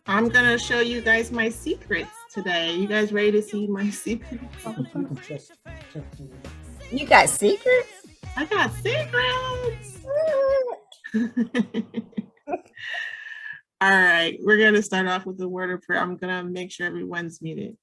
I'm gonna show you guys my secrets today. You guys ready to see my secrets? You got secrets? I got secrets. All right, we're gonna start off with a word of prayer. I'm gonna make sure everyone's muted.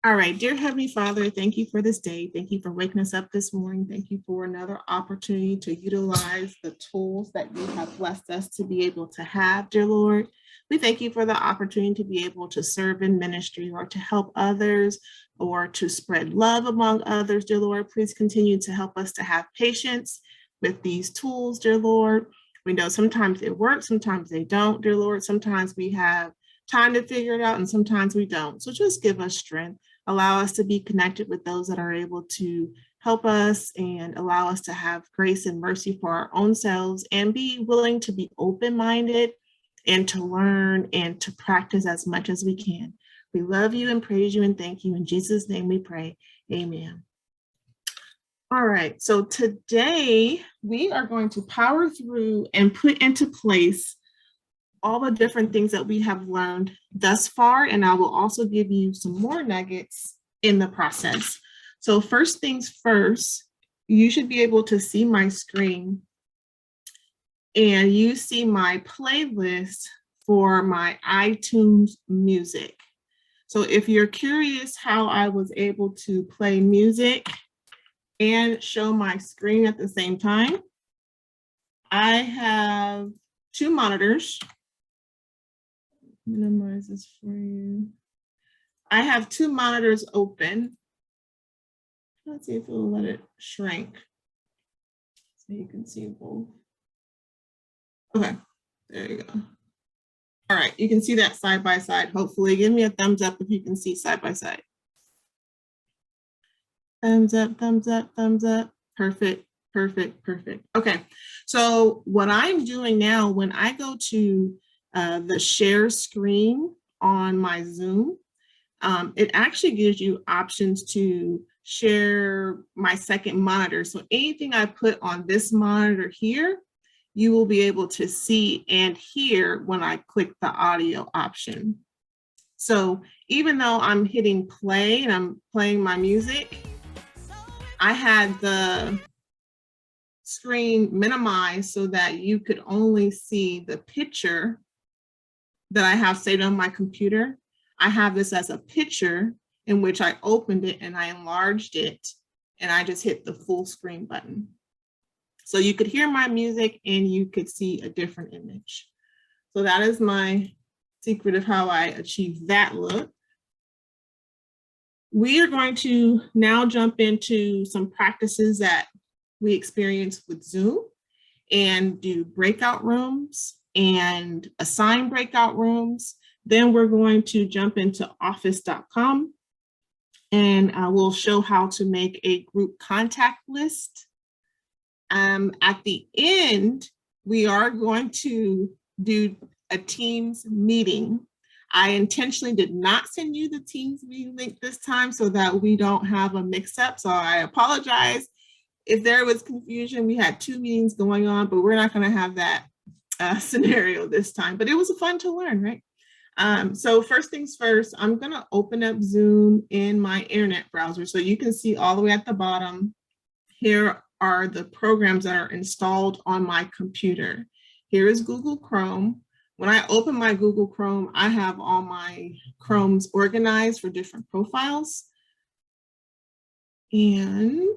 All right, dear Heavenly Father, thank you for this day. Thank you for waking us up this morning. Thank you for another opportunity to utilize the tools that you have blessed us to be able to have, dear Lord. We thank you for the opportunity to be able to serve in ministry or to help others or to spread love among others, dear Lord. Please continue to help us to have patience with these tools, dear Lord. We know sometimes it works, sometimes they don't, dear Lord. Sometimes we have time to figure it out and sometimes we don't. So just give us strength. Allow us to be connected with those that are able to help us and allow us to have grace and mercy for our own selves and be willing to be open-minded and to learn and to practice as much as we can. We love you and praise you and thank you. In Jesus' name we pray, amen. All right, so today we are going to power through and put into place all the different things that we have learned thus far, and I will also give you some more nuggets in the process. So first things first, you should be able to see my screen and you see my playlist for my iTunes music. So if you're curious how I was able to play music and show my screen at the same time, I have two monitors. Minimize this for you. I have two monitors open. Let's see if it will let it shrink so you can see both. Okay, there you go. All right, you can see that side by side. Hopefully, give me a thumbs up if you can see side by side. Thumbs up, thumbs up, thumbs up. Perfect, perfect, perfect. Okay, so what I'm doing now when I go to the share screen on my Zoom, it actually gives you options to share my second monitor. So anything I put on this monitor here, you will be able to see and hear when I click the audio option. So even though I'm hitting play and I'm playing my music, I had the screen minimized so that you could only see the picture that I have saved on my computer. I have this as a picture in which I opened it and I enlarged it and I just hit the full screen button. So you could hear my music and you could see a different image. So that is my secret of how I achieve that look. We are going to now jump into some practices that we experience with Zoom and do breakout rooms and assign breakout rooms. Then we're going to jump into office.com and we'll show how to make a group contact list. At the end, we are going to do a Teams meeting. I intentionally did not send you the Teams meeting link this time so that we don't have a mix-up. So I apologize if there was confusion. We had two meetings going on, but we're not going to have that scenario this time. But it was fun to learn, right? So first things first, I'm going to open up Zoom in my internet browser. So you can see all the way at the bottom, here are the programs that are installed on my computer. Here is Google Chrome. When I open my Google Chrome, I have all my Chromes organized for different profiles. And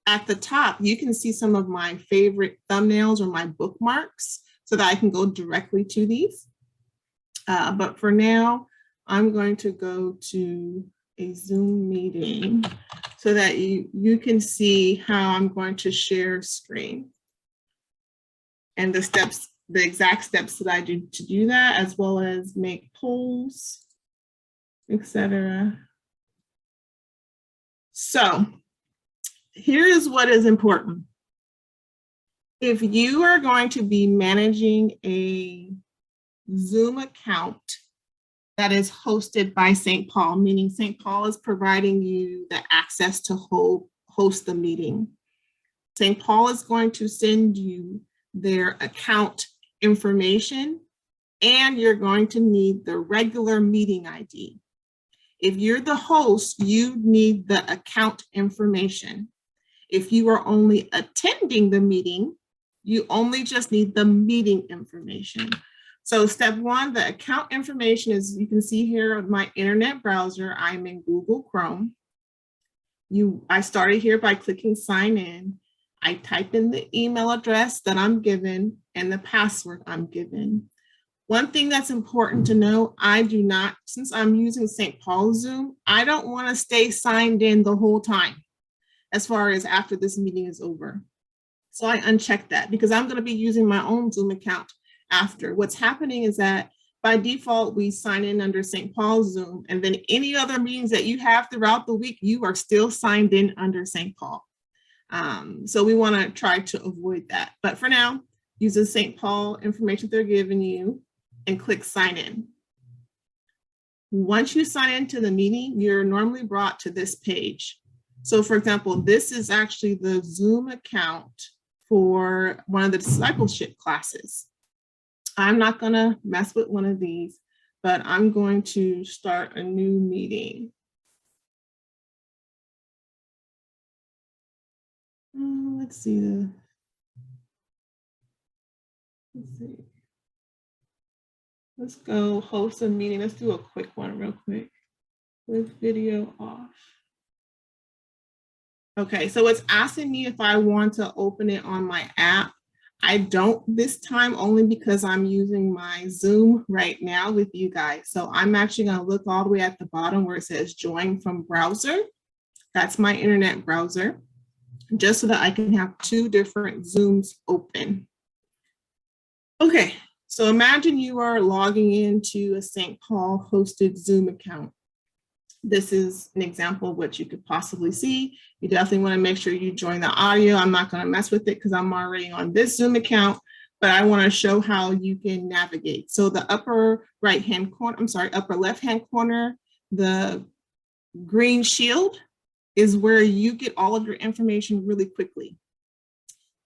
at the top, you can see some of my favorite thumbnails or my bookmarks so that I can go directly to these. But for now, I'm going to go to a Zoom meeting so that you can see how I'm going to share screen and the steps, the exact steps that I do to do that, as well as make polls, etc. So here is what is important. If you are going to be managing a Zoom account that is hosted by St. Paul, meaning St. Paul is providing you the access to host the meeting. St. Paul is going to send you their account information, and you're going to need the regular meeting ID. If you're the host, you need the account information. If you are only attending the meeting, you only just need the meeting information. So step one, the account information is, you can see here on my internet browser, I'm in Google Chrome. I started here by clicking sign in. I type in the email address that I'm given and the password I'm given. One thing that's important to know, I do not, since I'm using St. Paul Zoom, I don't want to stay signed in the whole time as far as after this meeting is over. So I uncheck that because I'm going to be using my own Zoom account after. What's happening is that by default, we sign in under St. Paul Zoom, and then any other meetings that you have throughout the week, you are still signed in under St. Paul. So we want to try to avoid that. But for now, use the St. Paul information they're giving you and click sign in. Once you sign into the meeting, you're normally brought to this page. So for example, this is actually the Zoom account for one of the discipleship classes. I'm not going to mess with one of these, but I'm going to start a new meeting. Let's see. Let's go host a meeting. Let's do a quick one real quick with video off. Okay, so it's asking me if I want to open it on my app. I don't this time only because I'm using my Zoom right now with you guys. So I'm actually going to look all the way at the bottom where it says join from browser. That's my internet browser, just so that I can have two different Zooms open. Okay, so imagine you are logging into a St. Paul hosted Zoom account. This is an example of what you could possibly see. You definitely want to make sure you join the audio. I'm not going to mess with it because I'm already on this Zoom account, but I want to show how you can navigate. So the upper right-hand corner, upper left-hand corner, the green shield is where you get all of your information really quickly.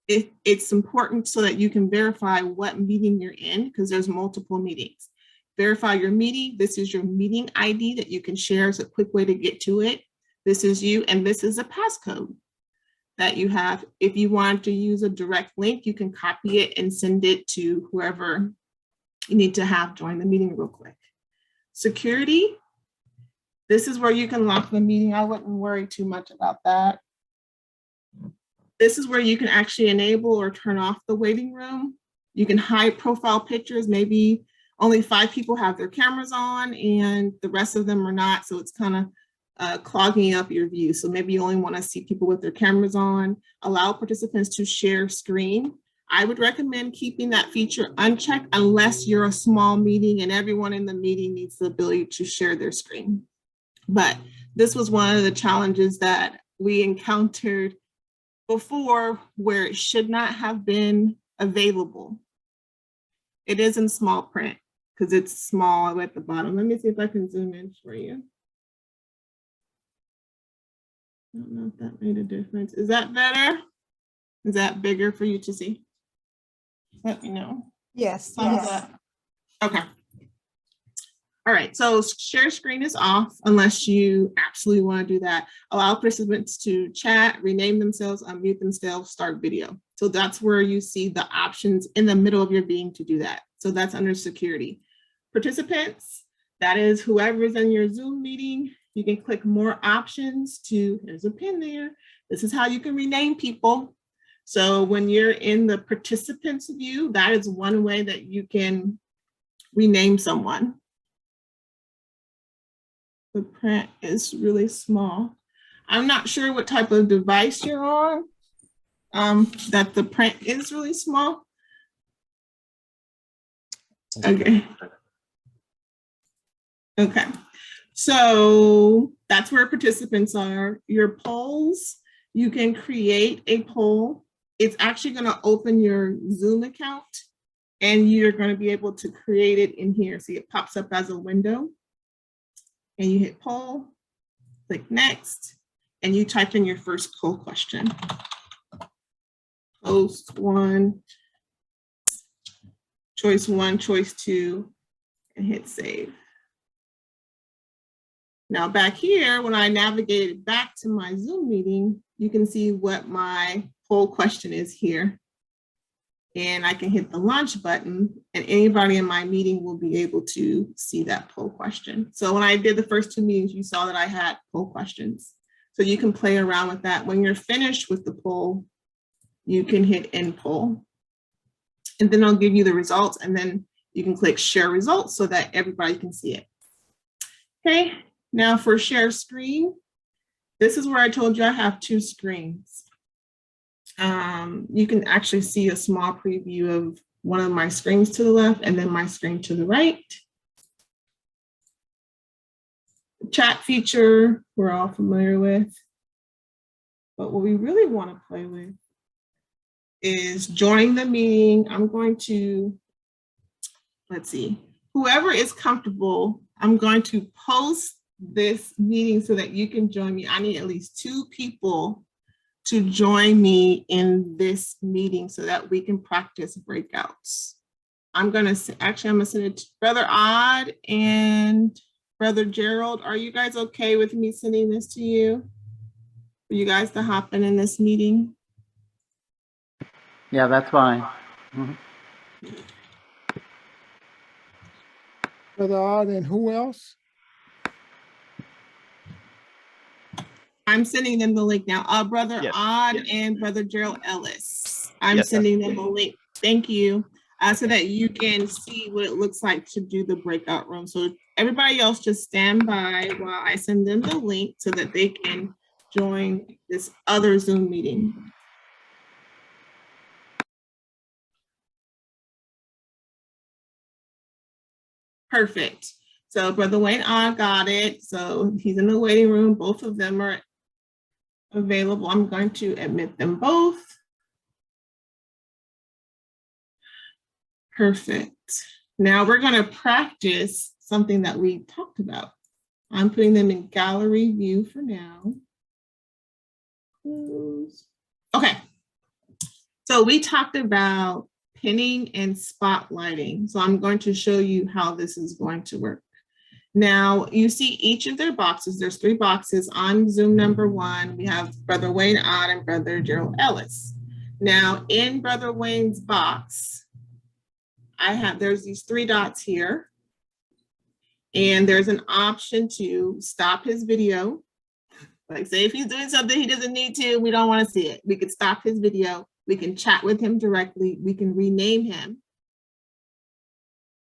It's important so that you can verify what meeting you're in because there's multiple meetings. Verify your meeting. This is your meeting ID that you can share as a quick way to get to it. This is you, and this is a passcode that you have. If you want to use a direct link, you can copy it and send it to whoever you need to have join the meeting real quick. Security. This is where you can lock the meeting. I wouldn't worry too much about that. This is where you can actually enable or turn off the waiting room. You can hide profile pictures. Maybe only 5 people have their cameras on and the rest of them are not. So it's kind of clogging up your view. So maybe you only want to see people with their cameras on. Allow participants to share screen. I would recommend keeping that feature unchecked unless you're a small meeting and everyone in the meeting needs the ability to share their screen. But this was one of the challenges that we encountered before where it should not have been available. It is in small print because it's small at the bottom. Let me see if I can zoom in for you. I don't know if that made a difference. Is that better? Is that bigger for you to see? Let me know. Yes. Okay. All right, so share screen is off unless you absolutely want to do that. Allow participants to chat, rename themselves, unmute themselves, start video. So that's where you see the options in the middle of your being to do that. So that's under security. Participants, that is whoever is in your Zoom meeting. You can click more options to, there's a pin there. This is how you can rename people. So when you're in the participants view, that is one way that you can rename someone. The print is really small. I'm not sure what type of device you're on, that the print is really small. Okay. Okay. So that's where participants are. Your polls, you can create a poll. It's actually going to open your Zoom account and you're going to be able to create it in here. See, it pops up as a window, and you hit poll, click next, and you type in your first poll question. Post 1, choice 1, choice 2, and hit save. Now back here, when I navigated back to my Zoom meeting, you can see what my poll question is here. And I can hit the launch button, and anybody in my meeting will be able to see that poll question. So when I did the first 2 meetings, you saw that I had poll questions. So you can play around with that. When you're finished with the poll, you can hit end poll. And then I'll give you the results, and then you can click share results so that everybody can see it. Okay, now for share screen, this is where I told you I have 2 screens. You can actually see a small preview of one of my screens to the left and then my screen to the right. The chat feature, we're all familiar with. But what we really want to play with is joining the meeting. I'm going to, let's see, whoever is comfortable, I'm going to post this meeting so that you can join me. I need at least 2 people to join me in this meeting so that we can practice breakouts. I'm gonna send it to Brother Odd and Brother Gerald. Are you guys okay with me sending this to you? For you guys to hop in this meeting? Yeah, that's fine. Mm-hmm. Brother Odd, and who else? I'm sending them the link now. Brother Yes. Odd Yes. and Brother Gerald Ellis. I'm Yes. sending them a link. Thank you. So that you can see what it looks like to do the breakout room. So everybody else just stand by while I send them the link so that they can join this other Zoom meeting. Perfect. So Brother Wayne Odd got it. So he's in the waiting room. Both of them are available. I'm going to admit them both. Perfect. Now we're going to practice something that we talked about. I'm putting them in gallery view for now. Okay. So we talked about pinning and spotlighting. So I'm going to show you how this is going to work. Now you see each of their boxes. There's 3 boxes on Zoom number 1. We have Brother Wayne Odd and Brother Gerald Ellis. Now in Brother Wayne's box, there's these 3 dots here, and there's an option to stop his video. Like say if he's doing something he doesn't need to, we don't want to see it. We could stop his video. We can chat with him directly. We can rename him.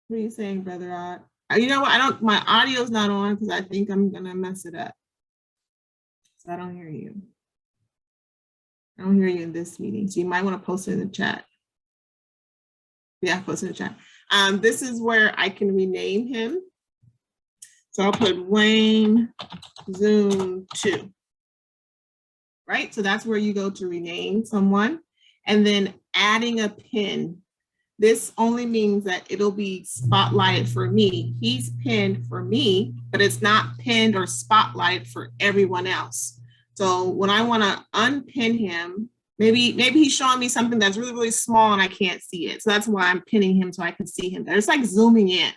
What are you saying, Brother Odd? You know what? My audio's not on because I think I'm gonna mess it up. So I don't hear you. I don't hear you in this meeting. So you might want to post it in the chat. Yeah, post it in the chat. This is where I can rename him. So I'll put Wayne Zoom 2. Right? So that's where you go to rename someone. And then adding a pin. This only means that it'll be spotlighted for me. He's pinned for me, but it's not pinned or spotlighted for everyone else. So when I want to unpin him, maybe he's showing me something that's really, really small and I can't see it. So that's why I'm pinning him so I can see him there. It's like zooming in.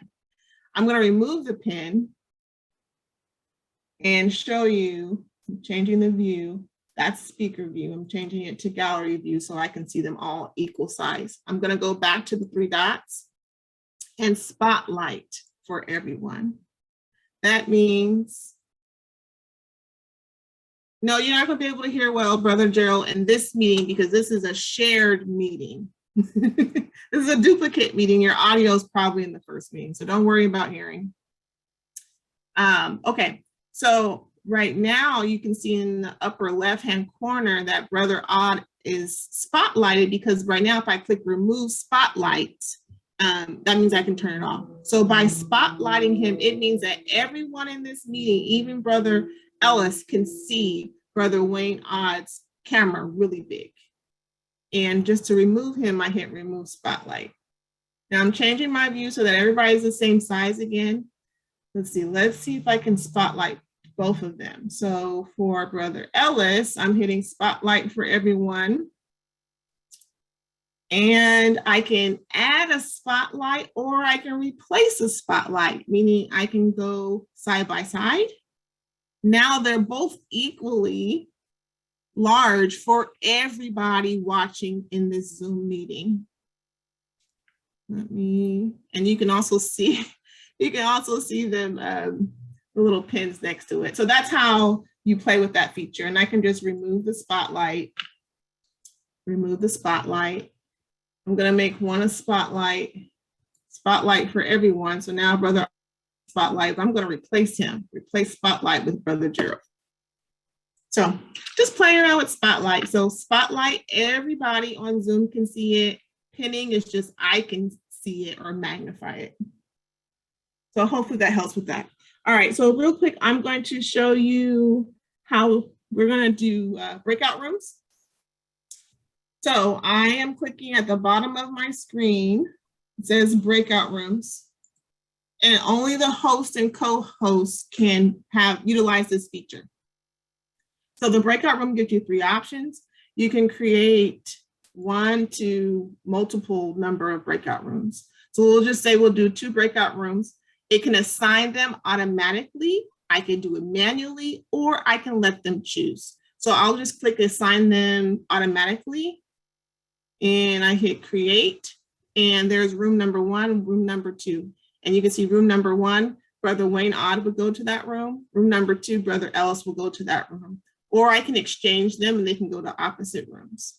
I'm going to remove the pin and show you, changing the view. That's speaker view. I'm changing it to gallery view so I can see them all equal size. I'm going to go back to the 3 dots and spotlight for everyone. That means, no, you're not going to be able to hear well, Brother Gerald, in this meeting because this is a shared meeting. This is a duplicate meeting. Your audio is probably in the first meeting, so don't worry about hearing. Okay, so right now you can see in the upper left-hand corner that Brother Odd is spotlighted because right now if I click remove spotlight, that means I can turn it off. So by spotlighting him, it means that everyone in this meeting, even Brother Ellis, can see Brother Wayne Odd's camera really big. And just to remove him, I hit remove spotlight. Now I'm changing my view so that everybody's the same size again. Let's see if I can spotlight both of them. So for Brother Ellis, I'm hitting spotlight for everyone. And I can add a spotlight or I can replace a spotlight, meaning I can go side by side. Now they're both equally large for everybody watching in this Zoom meeting. And you can also see them, the little pins next to it. So that's how you play with that feature. And I can just remove the spotlight. I'm gonna make one a spotlight for everyone. So now Brother Spotlight, I'm gonna replace Spotlight with Brother Gerald. So just playing around with Spotlight. So Spotlight, everybody on Zoom can see it. Pinning is just I can see it or magnify it. So hopefully that helps with that. All right, so real quick, I'm going to show you how we're gonna do breakout rooms. So I am clicking at the bottom of my screen. It says breakout rooms. And only the host and co-host can utilize this feature. So the breakout room gives you 3 options. You can create 1 to multiple number of breakout rooms. So we'll just say we'll do 2 breakout rooms. It can assign them automatically. I can do it manually, or I can let them choose. So I'll just click assign them automatically. And I hit create, and there's room number 1, room number 2. And you can see room number 1, Brother Wayne Odd would go to that room. Room number 2, Brother Ellis will go to that room. Or I can exchange them and they can go to opposite rooms.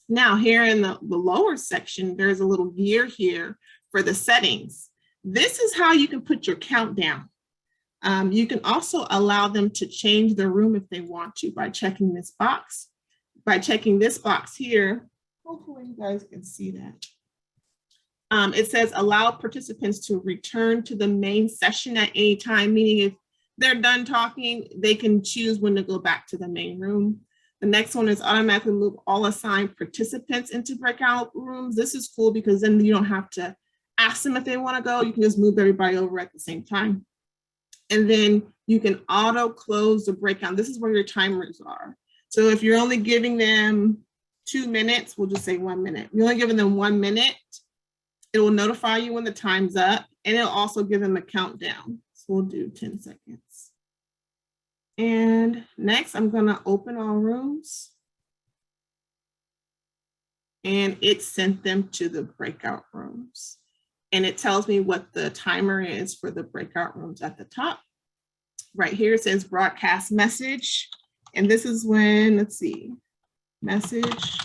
Now here in the lower section, there's a little gear here for the settings. This is how you can put your countdown. You can also allow them to change their room if they want to by checking this box. By checking this box here, hopefully you guys can see that. It says allow participants to return to the main session at any time, meaning if they're done talking, they can choose when to go back to the main room. The next one is automatically move all assigned participants into breakout rooms. This is cool because then you don't have to ask them if they want to go. You can just move everybody over at the same time. And then you can auto close the breakout. This is where your timers are. So if you're only giving them 2 minutes, we'll just say 1 minute. You're only giving them 1 minute, it will notify you when the time's up, and it'll also give them a countdown. So we'll do 10 seconds. And next, I'm gonna open all rooms. And it sent them to the breakout rooms. And it tells me what the timer is for the breakout rooms at the top. Right here, it says broadcast message. And this is when, let's see, message.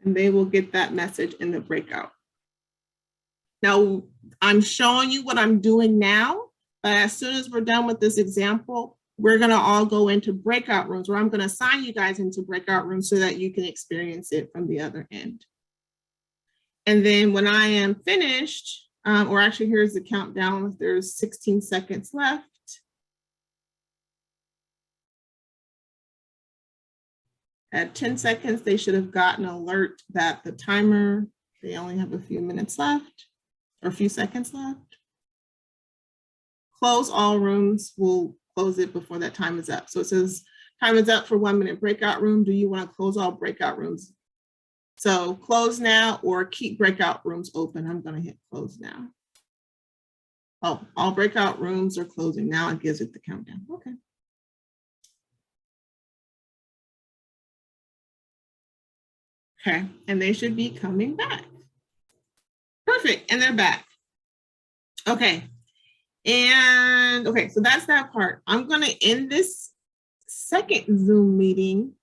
And they will get that message in the breakout. Now, I'm showing you what I'm doing now, but as soon as we're done with this example, we're gonna all go into breakout rooms, where I'm gonna assign you guys into breakout rooms so that you can experience it from the other end. And then when I am finished, or actually here's the countdown, there's 16 seconds left. At 10 seconds, they should have gotten an alert that the timer, they only have a few minutes left, or a few seconds left. Close all rooms, we'll close it before that time is up. So it says time is up for 1 minute breakout room. Do you want to close all breakout rooms? So close now or keep breakout rooms open. I'm going to hit close now. Oh, all breakout rooms are closing. Now it gives it the countdown. Okay. Okay, and they should be coming back. Perfect, and they're back. Okay, and okay, so that's that part. I'm gonna end this second Zoom meeting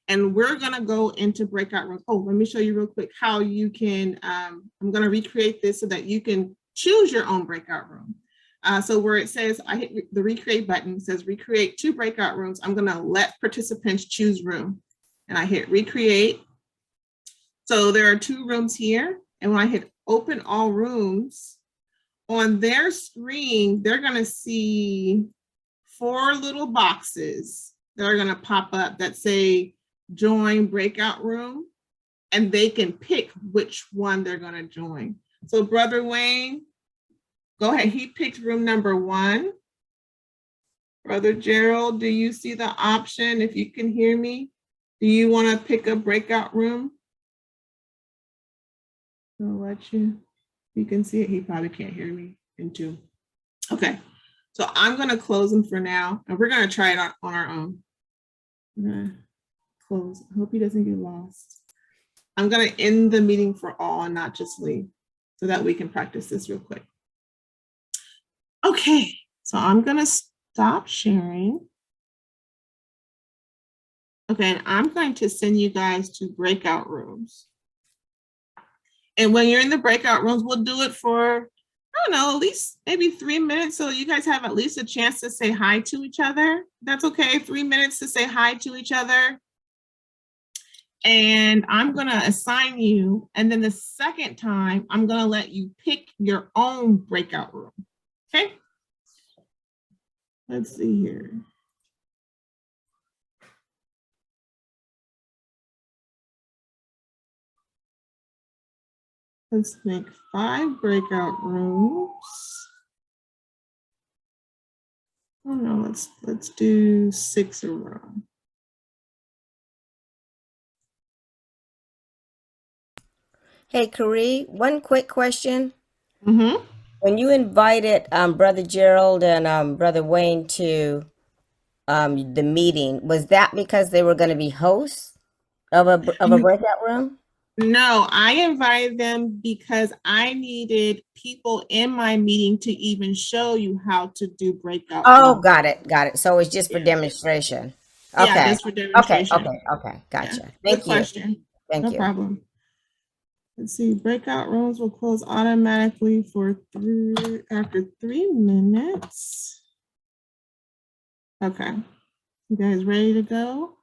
and we're gonna go into breakout rooms. Oh, let me show you real quick how you can, I'm gonna recreate this so that you can choose your own breakout room. So where it says, I hit the recreate button, it says recreate 2 breakout rooms. I'm gonna let participants choose room. And I hit recreate. So there are 2 rooms here. And when I hit open all rooms, on their screen, they're gonna see 4 little boxes that are gonna pop up that say join breakout room, and they can pick which one they're going to join. So Brother Wayne, go ahead. He picked room number 1. Brother Gerald, do you see the option? If you can hear me, do you want to pick a breakout room? I'll let you. You can see it. He probably can't hear me in 2. Okay. So I'm going to close them for now, and we're going to try it on our own. I'm going to close. I hope he doesn't get lost. I'm going to end the meeting for all and not just leave, so that we can practice this real quick. Okay, so I'm going to stop sharing. Okay, and I'm going to send you guys to breakout rooms. And when you're in the breakout rooms, we'll do it for, I don't know, at least maybe 3 minutes, so you guys have at least a chance to say hi to each other. That's okay, 3 minutes to say hi to each other. And I'm gonna assign you, and then the second time, I'm gonna let you pick your own breakout room, okay? Let's see here. Let's make 5 breakout rooms. Oh no, let's do 6 a row. Hey, Carrie, one quick question. Mm-hmm. When you invited Brother Gerald and Brother Wayne to the meeting, was that because they were going to be hosts of a breakout room? No, I invited them because I needed people in my meeting to even show you how to do breakout Oh, rooms. got it. So it's just for Yeah, demonstration. yeah, Okay. just for demonstration. Okay. Yeah, Gotcha. good Thank you. question. Thank No you. problem. Let's see, breakout rooms will close automatically for after 3 minutes. Okay, you guys ready to go?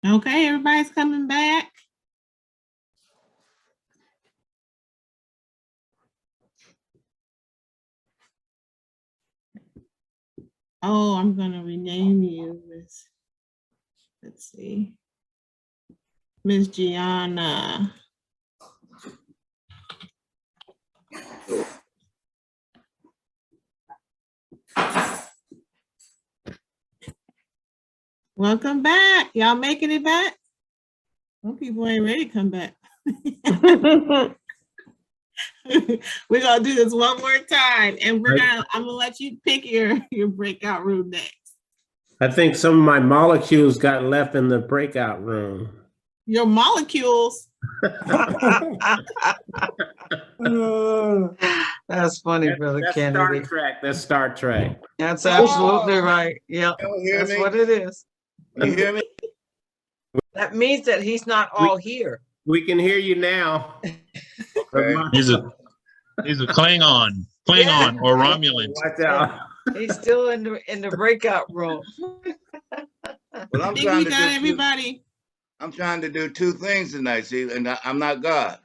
Okay, everybody's coming back. Oh, I'm gonna rename you, Miss. Let's see, Miss Gianna. Welcome back. Y'all making it back? Some people ain't ready to come back. We're gonna do this one more time, and I'm gonna let you pick your breakout room next. I think some of my molecules got left in the breakout room. Your molecules. That's funny, Brother That's Kennedy. Star Trek. That's Star Trek. That's absolutely right. Yep, You hear that's me? what it is. You hear me? That means that he's not all here. We can hear you now. Okay. He's a Klingon or Romulan. Watch out. He's still in the breakout room. Well, I think we got everybody. I'm trying to do two things tonight, see, and I'm not God.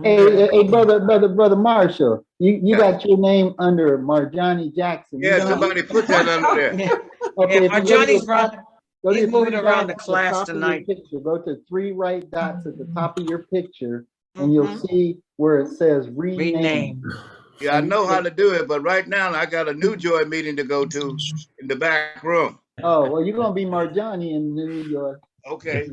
Hey, brother Marshall, you got your name under Marjani Jackson. You Yeah, know? somebody put that under there. Yeah, Okay, if you go to Johnny's the top- go to he's the moving three around the dots at class top of your tonight. picture. Go to three right dots at the top of your picture, and you'll Mhm. see where it says rename. Rename. Yeah, I know how to do it, but right now I got a new joy meeting to go to in the back room. Oh, well, you're gonna be Marjani in New York. Okay.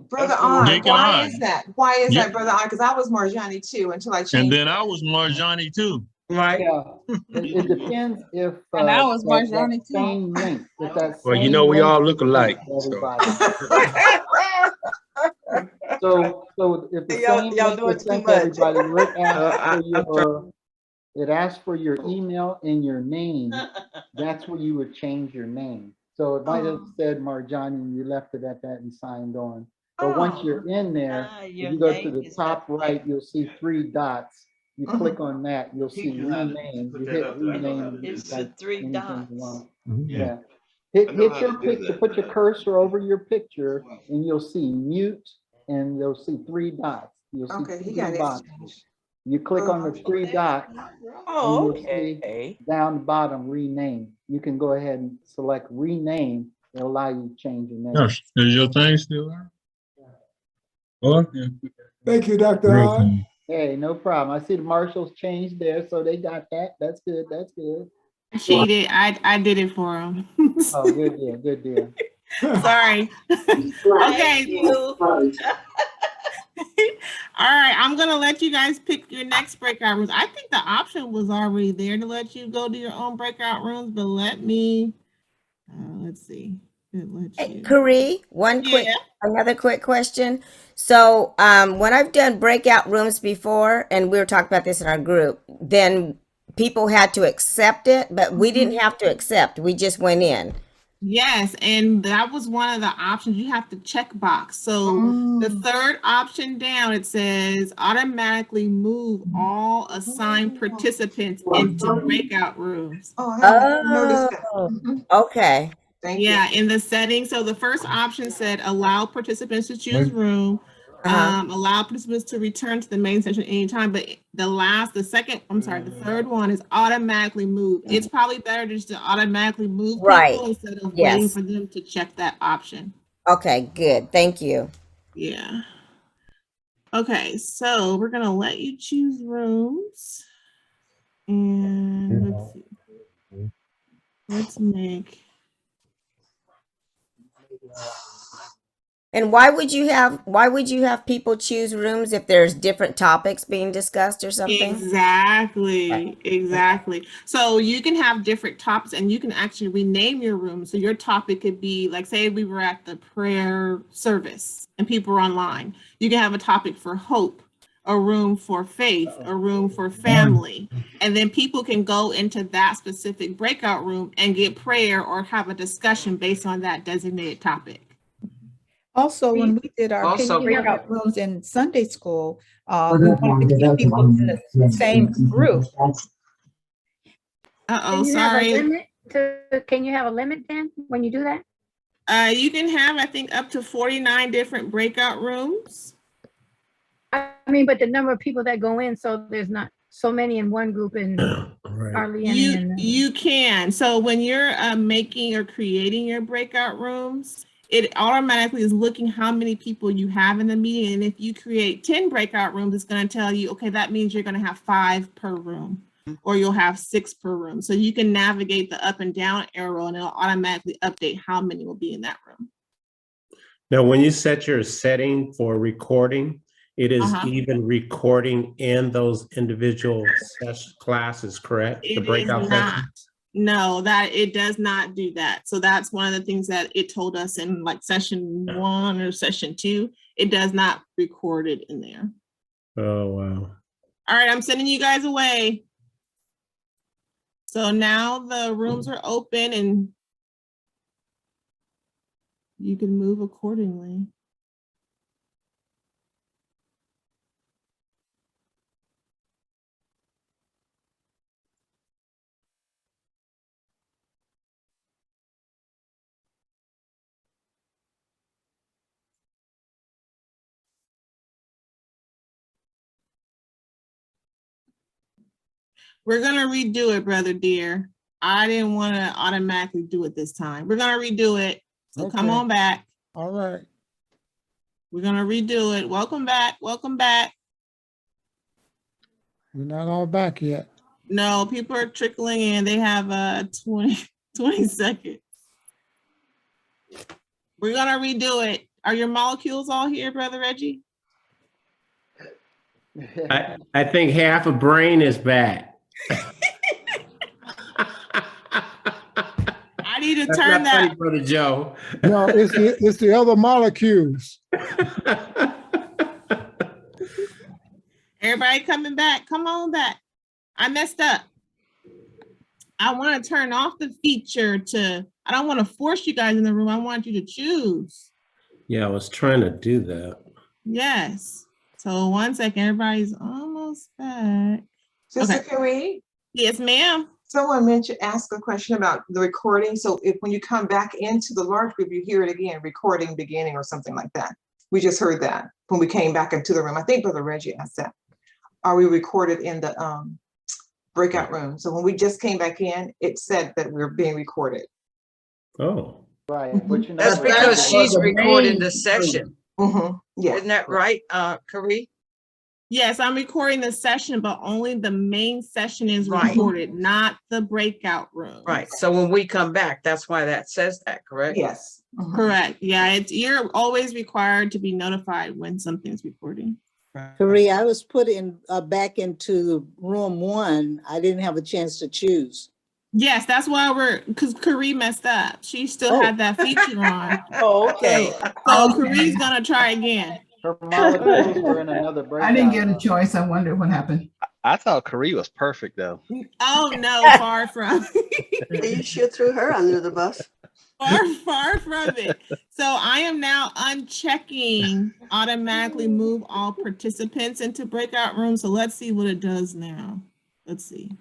Brother That's cool. On, Deacon why On. is that? Why is Yeah. that, Brother On? Because I was Marjani too until I And changed. then I was Marjani too. Right? Yeah, it depends if And I was that Marjani too. same link. If that Well, you same know, we link all look is alike, for so. everybody. So if the Y'all- same y'all link doing is too sent to much. everybody, I'm it asks for your email and your name. That's where you would change your name. So it might have said Marjani and you left it at that and signed on. But once you're in there, if your you go to name the is top up right, there. you'll see three dots. You Mhm. click on that, you'll see Teach you how to rename. put You that hit up there. I know how to rename. do It's that. the type three anything dots. you want. Yeah. Yeah. I Hit know how your to do picture, that. put your cursor over your picture and you'll see mute and you'll see three dots. You'll see Okay, he two got his boxes. changed. You click on the three dots Oh, and you'll see okay. down the bottom rename. You can go ahead and select rename. It'll allow you to change your name. Yes. Is your thing still there? Okay. Thank you, Dr. Real Hahn. thing. Hey, no problem. I see the marshals changed there, so they got that. That's good. That's good. I cheated. I did it for him. Oh, good deal. Good deal. Sorry. Okay. All right, I'm gonna let you guys pick your next breakout rooms. I think the option was already there to let you go to your own breakout rooms, but let me, let's see. It lets Hey, you. Kari, another quick question. So, when I've done breakout rooms before, and we were talking about this in our group, then people had to accept it, but we didn't have to accept. We just went in. Yes, and that was one of the options. You have to check box. So the third option down, it says automatically move all assigned participants into breakout rooms. Oh, I haven't noticed that. Oh, Mhm. okay. Thank you. Yeah, in the settings. So the first option said allow participants to choose room, allow participants to return to the main session anytime. But the third one is automatically move. It's probably better just to automatically move Right. people instead of waiting Yes. for them to check that option. Okay, good. Thank you. Yeah. Okay, so we're gonna let you choose rooms. And let's see. Let's make. And why would you have people choose rooms if there's different topics being discussed or something? Exactly. So you can have different topics and you can actually rename your room. So your topic could be like, say we were at the prayer service and people were online. You can have a topic for hope, a room for faith, a room for family. And then people can go into that specific breakout room and get prayer or have a discussion based on that designated topic. Also, when we did our Also- breakout rooms in Sunday school, we wanted to keep people in the same group. Uh-oh, Can you have a sorry. limit can you have a limit then when you do that? You can have, I think, up to 49 different breakout rooms. I mean, but the number of people that go in, so there's not so many in one group and Right. hardly any in the. You can. So when you're making or creating your breakout rooms, it automatically is looking how many people you have in the meeting. And if you create 10 breakout rooms, it's going to tell you, okay, that means you're going to have 5 per room, or you'll have 6 per room. So you can navigate the up and down arrow and it'll automatically update how many will be in that room. Now, when you set your setting for recording, it is Uh-huh. even recording in those individual classes, correct? The It is breakout not. sessions? No, that it does not do that. So that's one of the things that it told us in like session 1 or session 2. It does not record it in there. Oh, wow. All right, I'm sending you guys away. So now the rooms are open and you can move accordingly. We're gonna redo it, brother dear. I didn't want to automatically do it this time. We're gonna redo it. So come Okay. on back. All right. We're gonna redo it. Welcome back. Welcome back. We're not all back yet. No, people are trickling in. They have 20 seconds. We're gonna redo it. Are your molecules all here, brother Reggie? I think half a brain is back. I need to That's turn not funny, that. Brother Joe. No, it's the other molecules. Everybody coming back. Come on back. I messed up. I want to turn off the feature I don't want to force you guys in the room. I want you to choose. Yeah, I was trying to do that. Yes. So 1 second, everybody's almost back. Sister Okay. Carrie, Yes, ma'am. someone asked a question about the recording. So if when you come back into the large group, you hear it again, recording beginning or something like that. We just heard that when we came back into the room. I think Brother Reggie asked that. Are we recorded in the breakout room? So when we just came back in, it said that we're being recorded. Oh. Right, but you know. That's but- because she's the recording main the session. Yeah. Isn't that right, Carrie? Yes, I'm recording the session, but only the main session is Right. recorded, not the breakout room. Right. So when we come back, that's why that says that, correct? Yes. Mhm. Correct. Yeah, you're always required to be notified when something's recording. Carrie, I was put in back into room 1. I didn't have a chance to choose. Yes, that's why because Carrie messed up. She still had that feature on. Oh, okay. So Carrie's gonna try again. Her molecules were in another breakout. I didn't get a room. choice. I wonder what happened. I thought Carrie was perfect though. Oh no, far from You should throw her under the bus. far from it. So I am now unchecking automatically move all participants into breakout rooms. So let's see what it does now. Let's see.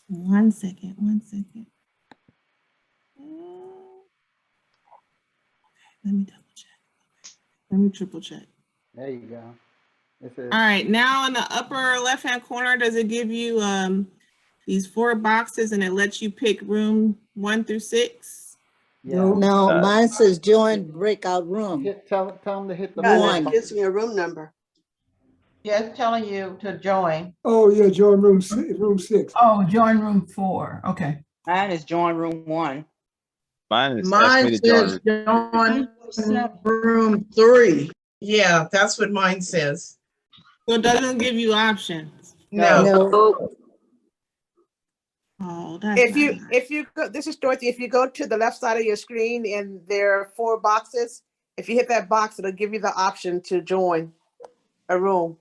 1 second, 1 second. Let me double check. Let me triple check. There you go. It says- All right, now in the upper left-hand corner, does it give you these 4 boxes and it lets you pick room 1 through 6? Yeah. No, mine says join breakout room. Tell them to hit the Yeah, One. that gives me a room number. Yeah, it's telling you to join. Oh, yeah, join room 6. Oh, join room 4. Okay. Mine is join room 1. Mine is Mine says join room 3. Yeah, that's what mine says. So it doesn't give you options. No. No, Oh, that's If not nice. you go, this is Dorothy, if you go to the left side of your screen and there are 4 boxes, if you hit that box, it'll give you the option to join a room.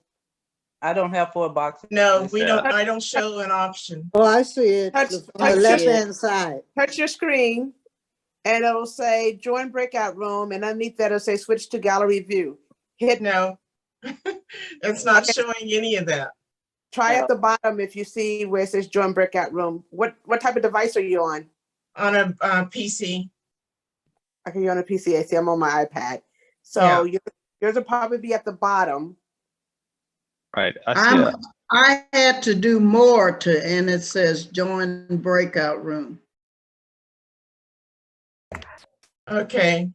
I don't have 4 boxes. No, we don't. I don't show an option. oh, I see it Touch- on touch the it. left-hand side. Touch your screen and it'll say join breakout room, and underneath that it'll say switch to gallery view. Hit No, it's not Okay. showing any of that. Try at the bottom if you see where it says join breakout room. What type of device are you on? On a PC. Okay, you're on a PC. I see. I'm on my iPad. So yours will probably be at the bottom. Right. I see. I had to do more and it says join breakout room. Okay.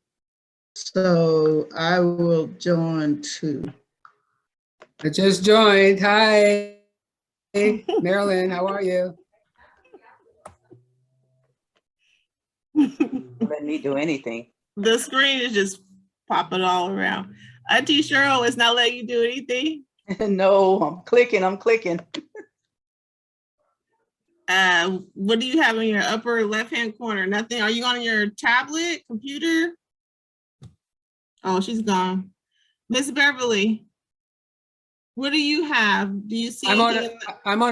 So I will join too. I just joined. Hi, Marilyn, how are you? Let me do anything. The screen is just popping all around. Auntie Cheryl is not letting you do anything. No, I'm clicking. What do you have in your upper left-hand corner? Nothing. Are you on your tablet, computer? Oh, she's gone. Miss Beverly, what do you have? Do you see? I'm on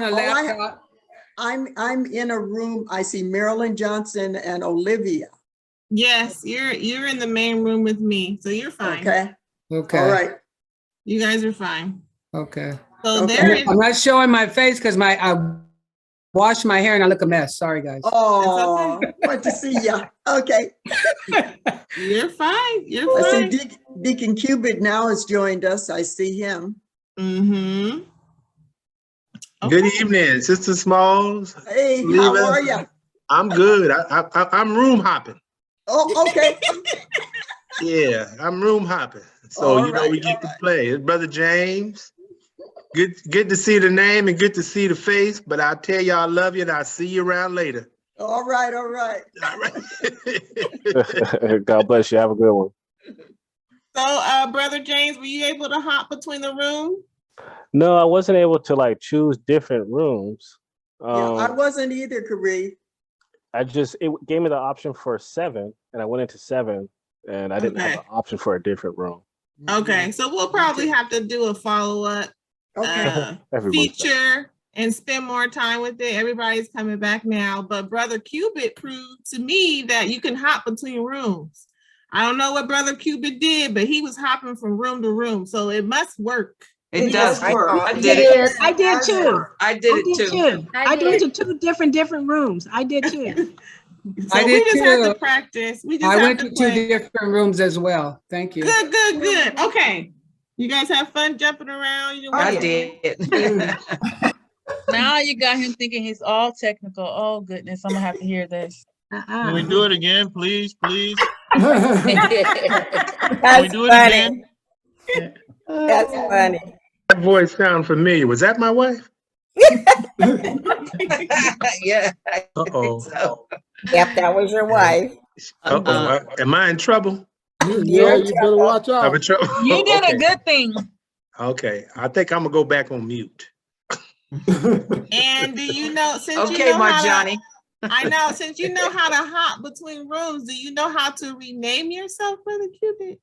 a laptop. I'm in a room. I see Marilyn Johnson and Olivia. Yes, you're in the main room with me, so you're fine. Okay. Okay. All right. You guys are fine. Okay. So there is. I'm not showing my face because I washed my hair and I look a mess. Sorry, guys. Oh, good to see ya. Okay. You're fine. You're I fine. see Deacon Cubit now has joined us. I see him. Mm-hmm. Good evening, Sister Smalls. Hey, how are you? I'm good. I'm room hopping. Oh, okay. Yeah, I'm room hopping. So All you know right, we get to play. It's Brother James. Good to see the name and good to see the face. But I tell you I love you and I'll see you around later. All right, all right. God bless you. Have a good one. So, Brother James, were you able to hop between the rooms? No, I wasn't able to like choose different rooms. I wasn't either, Karee. It gave me the option for 7 and I went into 7 and I didn't have an option for a different room. Okay, so we'll probably have to do a follow-up feature and spend more time with it. Everybody's coming back now, but Brother Cubit proved to me that you can hop between rooms. I don't know what Brother Cubit did, but he was hopping from room to room, so it must work. It does work. I did it. I did too. I did it too. I did it to 2 different rooms. I did too. So I we did just too. have to practice. I went to 2 different rooms as well. Thank you. Good. Okay. You guys have fun jumping around? I did. Now you got him thinking he's all technical. Oh goodness, I'm gonna have to hear this. Can we do it again, please? Please? That's Can we do it funny. again? That's funny. That voice sound familiar. Was that my wife? Yeah. Uh-oh. Yep, that was your wife. Uh-oh. Am I in trouble? Yeah, you better watch out. I'm in trouble. You did Okay. a good thing. Okay. I think I'm gonna go back on mute. And do you know, since you Okay, know how Marjani. I know, since you know how to hop between rooms, do you know how to rename yourself, Brother Cubit?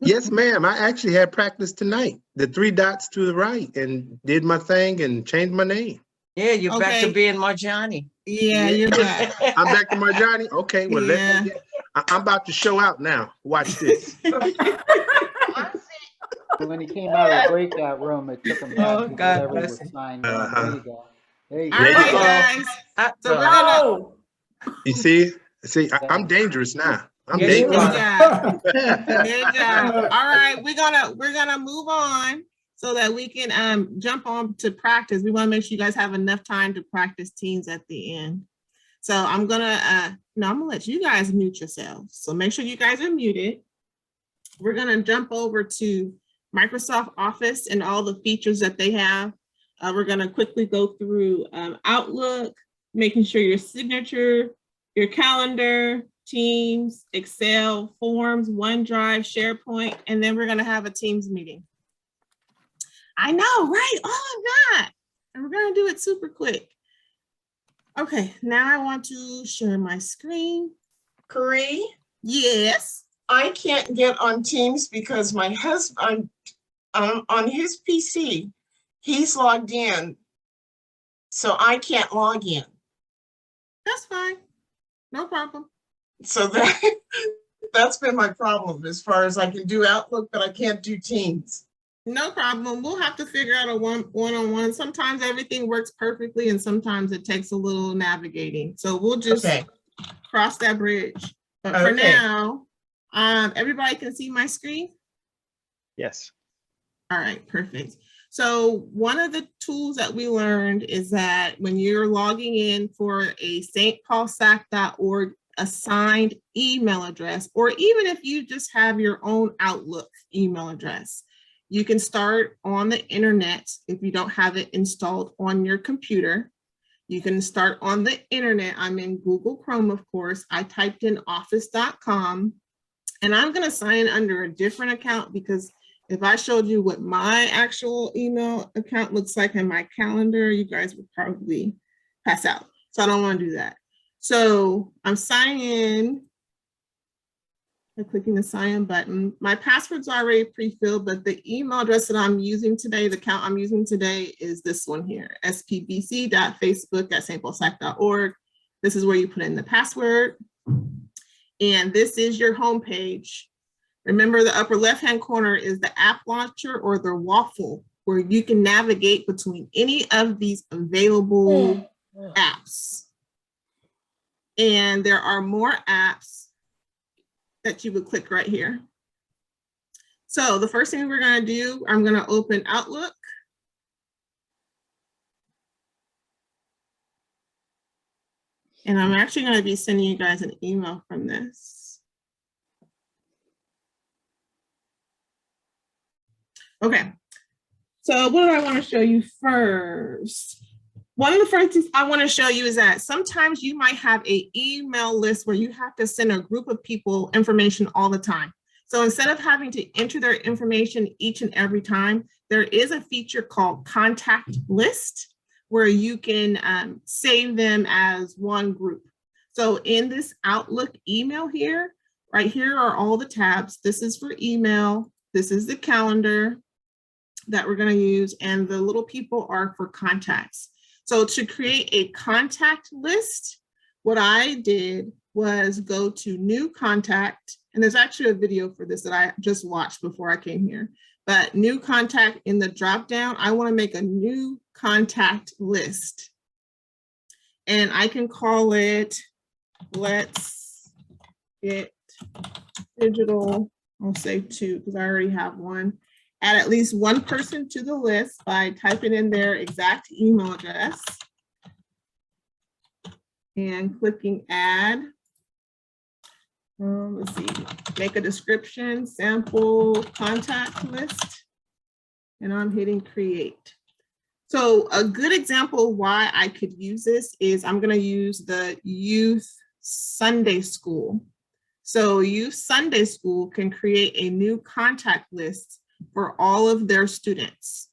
Yes, ma'am. I actually had practice tonight. The 3 dots to the right and did my thing and changed my name. Yeah, you're back to Okay. being Marjani. Yeah, you're back. I'm back to Marjani. Okay, well, Yeah. I'm about to show out now. Watch this. When he came out of the breakout room, it took him back Oh, to God whatever bless was him. signed on. There you go. There you All go. There you right, go. guys. So we're gonna. You see, I'm dangerous now. I'm Yes, you dangerous. Good job. Good job. All right, we're gonna move on so that we can jump on to practice. We want to make sure you guys have enough time to practice teams at the end. So I'm gonna let you guys mute yourselves. So make sure you guys are muted. We're gonna jump over to Microsoft Office and all the features that they have. We're gonna quickly go through Outlook, making sure your signature, your calendar, Teams, Excel, Forms, OneDrive, SharePoint, and then we're gonna have a Teams meeting. I know, right? All of that. And we're gonna do it super quick. Okay, now I want to share my screen. Karee, Yes. I can't get on Teams because my husband, on his PC, he's logged in. So I can't log in. That's fine. No problem. So that's been my problem as far as I can do Outlook, but I can't do Teams. No problem. We'll have to figure out a one-on-one. Sometimes everything works perfectly and sometimes it takes a little navigating. So we'll just cross that bridge. But for Okay. now, Everybody can see my screen? Yes. All right, perfect. So one of the tools that we learned is that when you're logging in for a stpaulsac.org assigned email address, or even if you just have your own Outlook email address, you can start on the internet if you don't have it installed on your computer. You can start on the internet. I'm in Google Chrome, of course. I typed in office.com, and I'm going to sign under a different account because if I showed you what my actual email account looks like in my calendar, you guys would probably pass out. So I don't want to do that. So I'm signing in by clicking the sign in button. My password's already pre-filled, but the email address that I'm using today, the account I'm using today is this one here, spbc.facebook@stpaulsac.org. This is where you put in the password. And this is your home page. Remember, the upper left-hand corner is the app launcher or the waffle, where you can navigate between any of these available apps. And there are more apps that you would click right here. So the first thing we're going to do, I'm going to open Outlook. And I'm actually going to be sending you guys an email from this. Okay, so what do I want to show you first? One of the first things I want to show you is that sometimes you might have an email list where you have to send a group of people information all the time. So instead of having to enter their information each and every time, there is a feature called Contact List where you can save them as one group. So in this Outlook email here, right here are all the tabs. This is for email. This is the calendar that we're going to use, and the little people are for contacts. So to create a contact list, what I did was go to new contact, and there's actually a video for this that I just watched before I came here, but new contact in the drop down, I want to make a new contact list. And I can call it, let's get digital, I'll say 2 because I already have one. Add at least one person to the list by typing in their exact email address and clicking add. Let's see, make a description, sample contact list, and I'm hitting create. So a good example of why I could use this is I'm going to use the Youth Sunday School. So Youth Sunday School can create a new contact list for all of their students.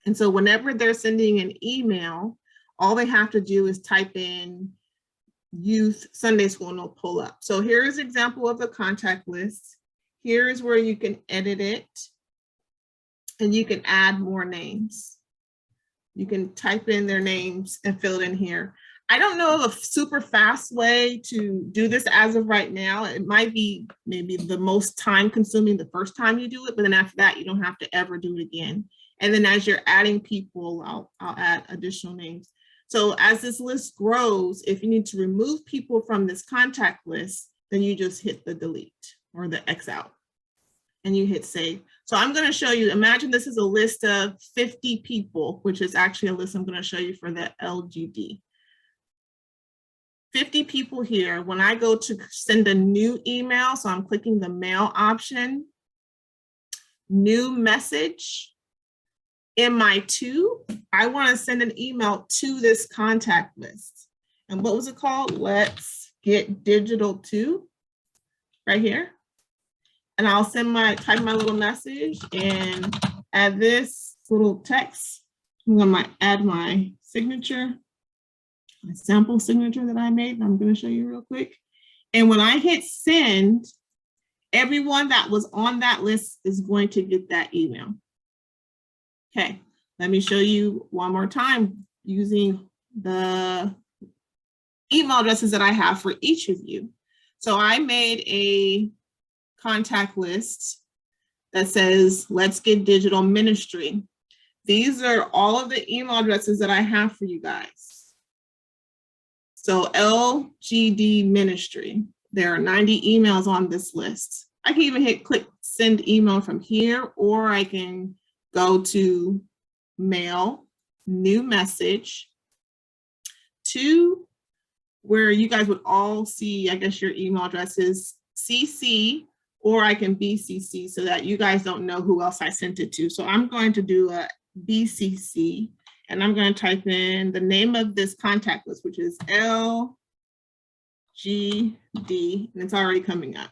And so whenever they're sending an email, all they have to do is type in Youth Sunday School and it'll pull up. So here's an example of the contact list. Here's where you can edit it and you can add more names. You can type in their names and fill it in here. I don't know of a super fast way to do this as of right now. It might be maybe the most time consuming the first time you do it, but then after that, you don't have to ever do it again. And then as you're adding people, I'll add additional names. So as this list grows, if you need to remove people from this contact list, then you just hit the delete or the X out and you hit save. So I'm going to show you, imagine this is a list of 50 people, which is actually a list I'm going to show you for the LGD. 50 people here. When I go to send a new email, so I'm clicking the mail option, new message. In my to, I want to send an email to this contact list. And what was it called? Let's get digital to, right here. And I'll send type my little message and add this little text. I'm going to add my signature. My sample signature that I made, I'm going to show you real quick. And when I hit send, everyone that was on that list is going to get that email. Okay, let me show you one more time using the email addresses that I have for each of you. So I made a contact list that says, let's get digital ministry. These are all of the email addresses that I have for you guys. So LGD Ministry. There are 90 emails on this list. I can even click send email from here, or I can go to mail, new message, to where you guys would all see, I guess, your email addresses, CC, or I can BCC so that you guys don't know who else I sent it to. So I'm going to do a BCC, and I'm going to type in the name of this contact list, which is LGD, and it's already coming up.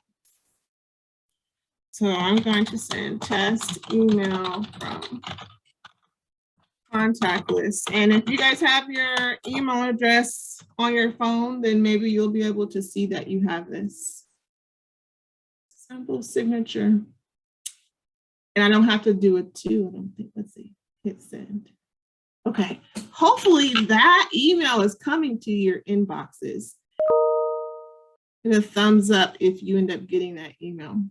So I'm going to send test email from contact list. And if you guys have your email address on your phone, then maybe you'll be able to see that you have this simple signature. And I don't have to do it too, I don't think. Let's see, hit send. Okay, hopefully that email is coming to your inboxes. And a thumbs up if you end up getting that email.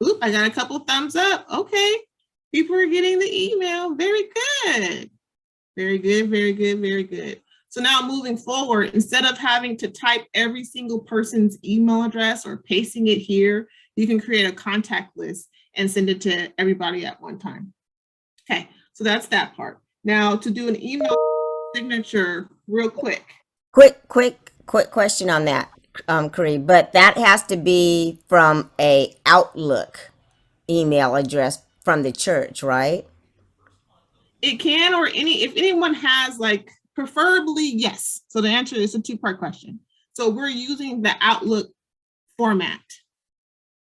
Oop, I got a couple thumbs up. Okay, people are getting the email. Very good. Very good, very good, very good. So now moving forward, instead of having to type every single person's email address or pasting it here, you can create a contact list and send it to everybody at one time. Okay, so that's that part. Now to do an email signature real quick. Quick question on that, Cree, but that has to be from a Outlook email address from the church, right? It can, or if anyone has, like, preferably yes. So the answer is a two-part question. So we're using the Outlook format.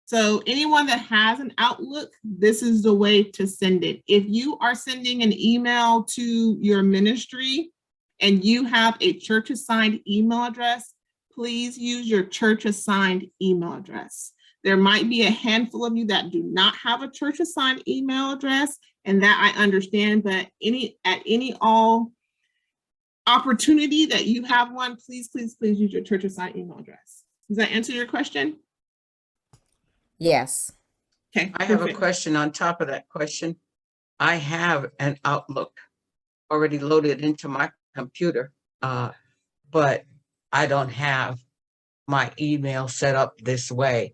So anyone that has an Outlook, this is the way to send it. If you are sending an email to your ministry and you have a church assigned email address, please use your church assigned email address. There might be a handful of you that do not have a church assigned email address, and that I understand, but at any opportunity that you have one, please use your church assigned email address. Does that answer your question? Yes. Okay. I have a question on top of that question. I have an Outlook already loaded into my computer, but I don't have my email set up this way,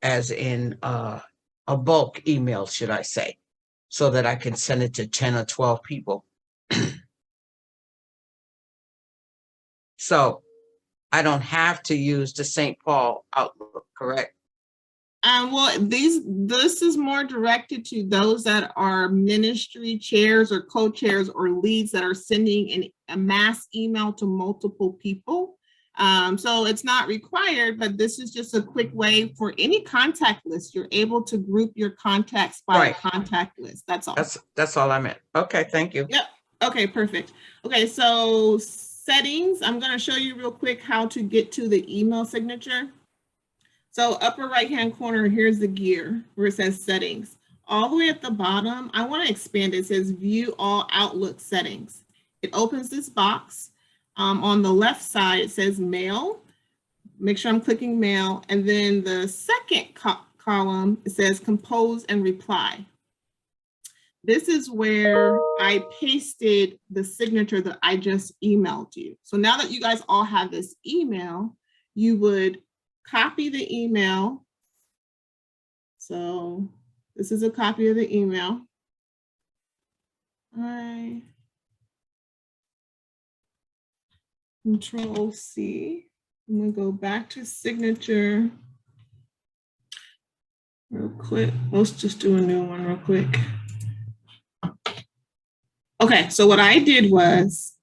as in a bulk email, should I say, so that I can send it to 10 or 12 people. So I don't have to use the St. Paul Outlook, correct? Well, this is more directed to those that are ministry chairs or co-chairs or leads that are sending a mass email to multiple people. So it's not required, but this is just a quick way for any contact list. You're able to group your contacts by contact list. That's all. That's all I meant. Okay, thank you. Yep. Okay, perfect. Okay, so settings. I'm going to show you real quick how to get to the email signature. So upper right-hand corner, here's the gear where it says settings. All the way at the bottom, I want to expand it. It says view all Outlook settings. It opens this box. On the left side, it says mail. Make sure I'm clicking mail. And then the second column, it says compose and reply. This is where I pasted the signature that I just emailed you. So now that you guys all have this email, you would copy the email. So this is a copy of the email. Control C. I'm gonna go back to signature real quick. Let's just do a new one real quick. Okay, so what I did was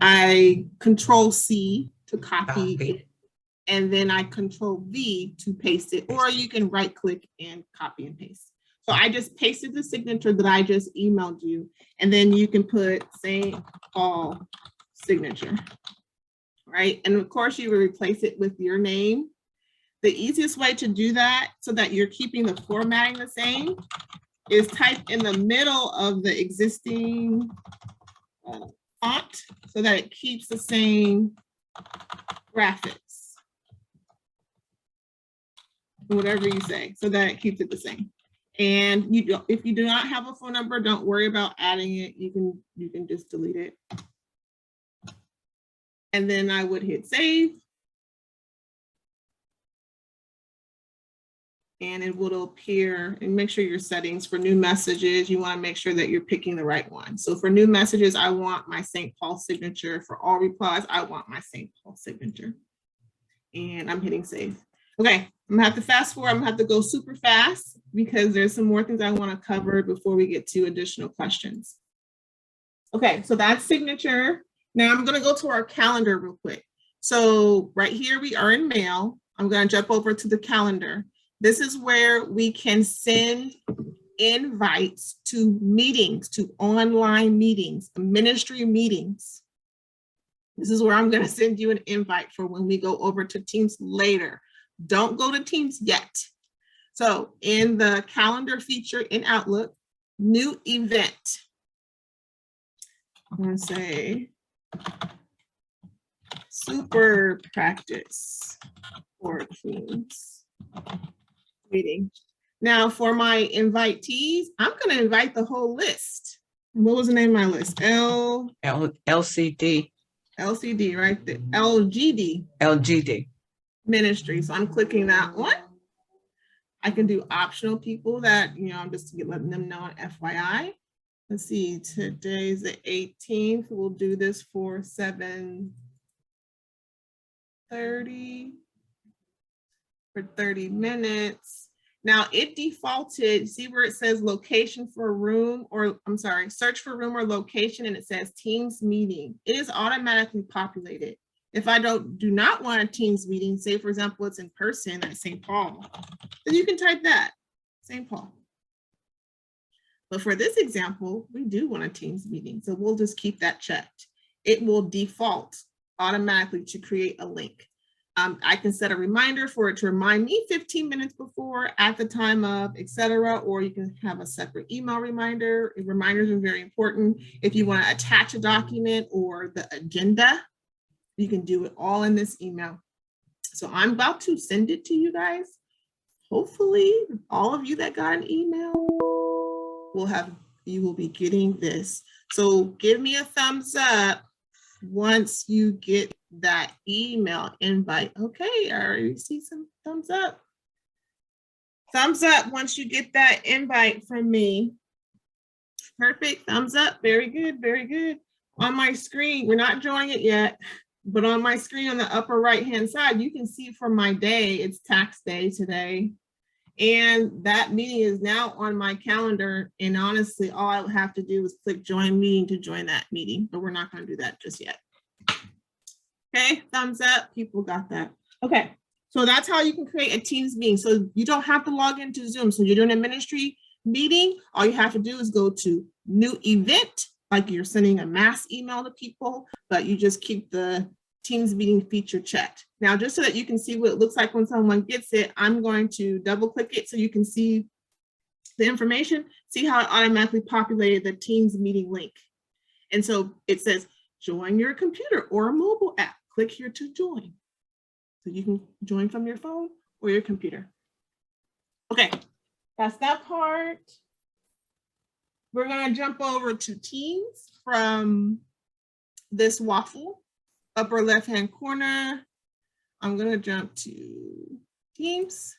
I Control C to copy it, and then I Control V to paste it, or you can right click and copy and paste. So I just pasted the signature that I just emailed you, and then you can put St. Paul signature, right? And of course you will replace it with your name. The easiest way to do that so that you're keeping the formatting the same is type in the middle of the existing font so that it keeps the same graphics. Whatever you say, so that it keeps it the same. And if you do not have a phone number, don't worry about adding it. You can just delete it. And then I would hit save. And it will appear, and make sure your settings for new messages, you want to make sure that you're picking the right one. So for new messages, I want my St. Paul signature. For all replies, I want my St. Paul signature. And I'm hitting save. Okay, I'm gonna have to fast forward. I'm gonna have to go super fast because there's some more things I want to cover before we get to additional questions. Okay, so that's signature. Now I'm gonna go to our calendar real quick. So right here, we are in mail. I'm gonna jump over to the calendar. This is where we can send invites to meetings, to online meetings, ministry meetings. This is where I'm going to send you an invite for when we go over to Teams later. Don't go to Teams yet. So in the calendar feature in Outlook, new event. I'm going to say super practice for Teams meeting. Now for my invitees, I'm going to invite the whole list. What was the name of my list? LCD. LCD, right there. LGD. LGD. Ministry. So I'm clicking that one. I can do optional people that, I'm just letting them know on FYI. Let's see, today's the 18th. We'll do this for 7:30. For 30 minutes. Now it defaulted, see where it says location for a room, or I'm sorry, search for room or location, and it says Teams meeting. It is automatically populated. If I do not want a Teams meeting, say for example, it's in person at St. Paul, then you can type that, St. Paul. But for this example, we do want a Teams meeting. So we'll just keep that checked. It will default automatically to create a link. I can set a reminder for it to remind me 15 minutes before, at the time of, etc. Or you can have a separate email reminder. Reminders are very important. If you want to attach a document or the agenda, you can do it all in this email. So I'm about to send it to you guys. Hopefully, all of you that got an email you will be getting this. So give me a thumbs up once you get that email invite. Okay, I already see some thumbs up. Thumbs up once you get that invite from me. Perfect, thumbs up, very good, very good. On my screen, we're not drawing it yet, but on my screen on the upper right-hand side, you can see for my day, it's tax day today. And that meeting is now on my calendar. And honestly, all I would have to do is click join meeting to join that meeting, but we're not going to do that just yet. Okay, thumbs up, people got that. Okay, so that's how you can create a Teams meeting. So you don't have to log into Zoom. So you're doing a ministry meeting, all you have to do is go to new event, like you're sending a mass email to people, but you just keep the Teams meeting feature checked. Now, just so that you can see what it looks like when someone gets it, I'm going to double click it so you can see the information. See how it automatically populated the Teams meeting link. And so it says, join your computer or a mobile app. Click here to join. So you can join from your phone or your computer. Okay, that's that part. We're going to jump over to Teams from this waffle, upper left-hand corner. I'm going to jump to Teams.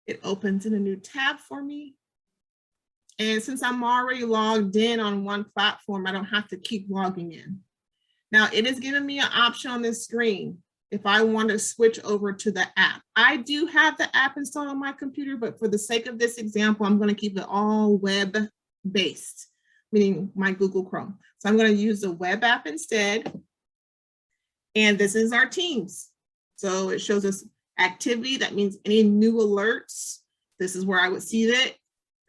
It opens in a new tab for me. And since I'm already logged in on one platform, I don't have to keep logging in. Now, it is giving me an option on this screen if I want to switch over to the app. I do have the app installed on my computer, but for the sake of this example, I'm going to keep it all web-based, meaning my Google Chrome. So I'm going to use the web app instead. And this is our Teams. So it shows us activity. That means any new alerts. This is where I would see that.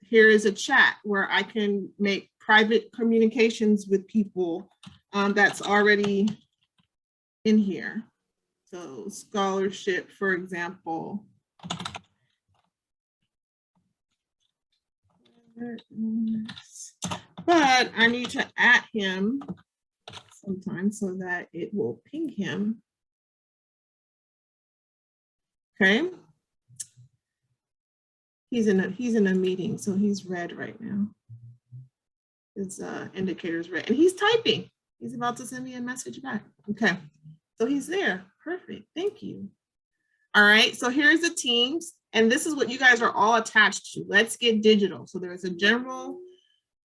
Here is a chat where I can make private communications with people that's already in here. So scholarship, for example. But I need to add him sometimes so that it will ping him. Okay. He's in a meeting, so he's red right now. His indicator's red, and he's typing. He's about to send me a message back. Okay, so he's there. Perfect, thank you. All right, so here's the teams, and this is what you guys are all attached to. Let's Get Digital. So there's a general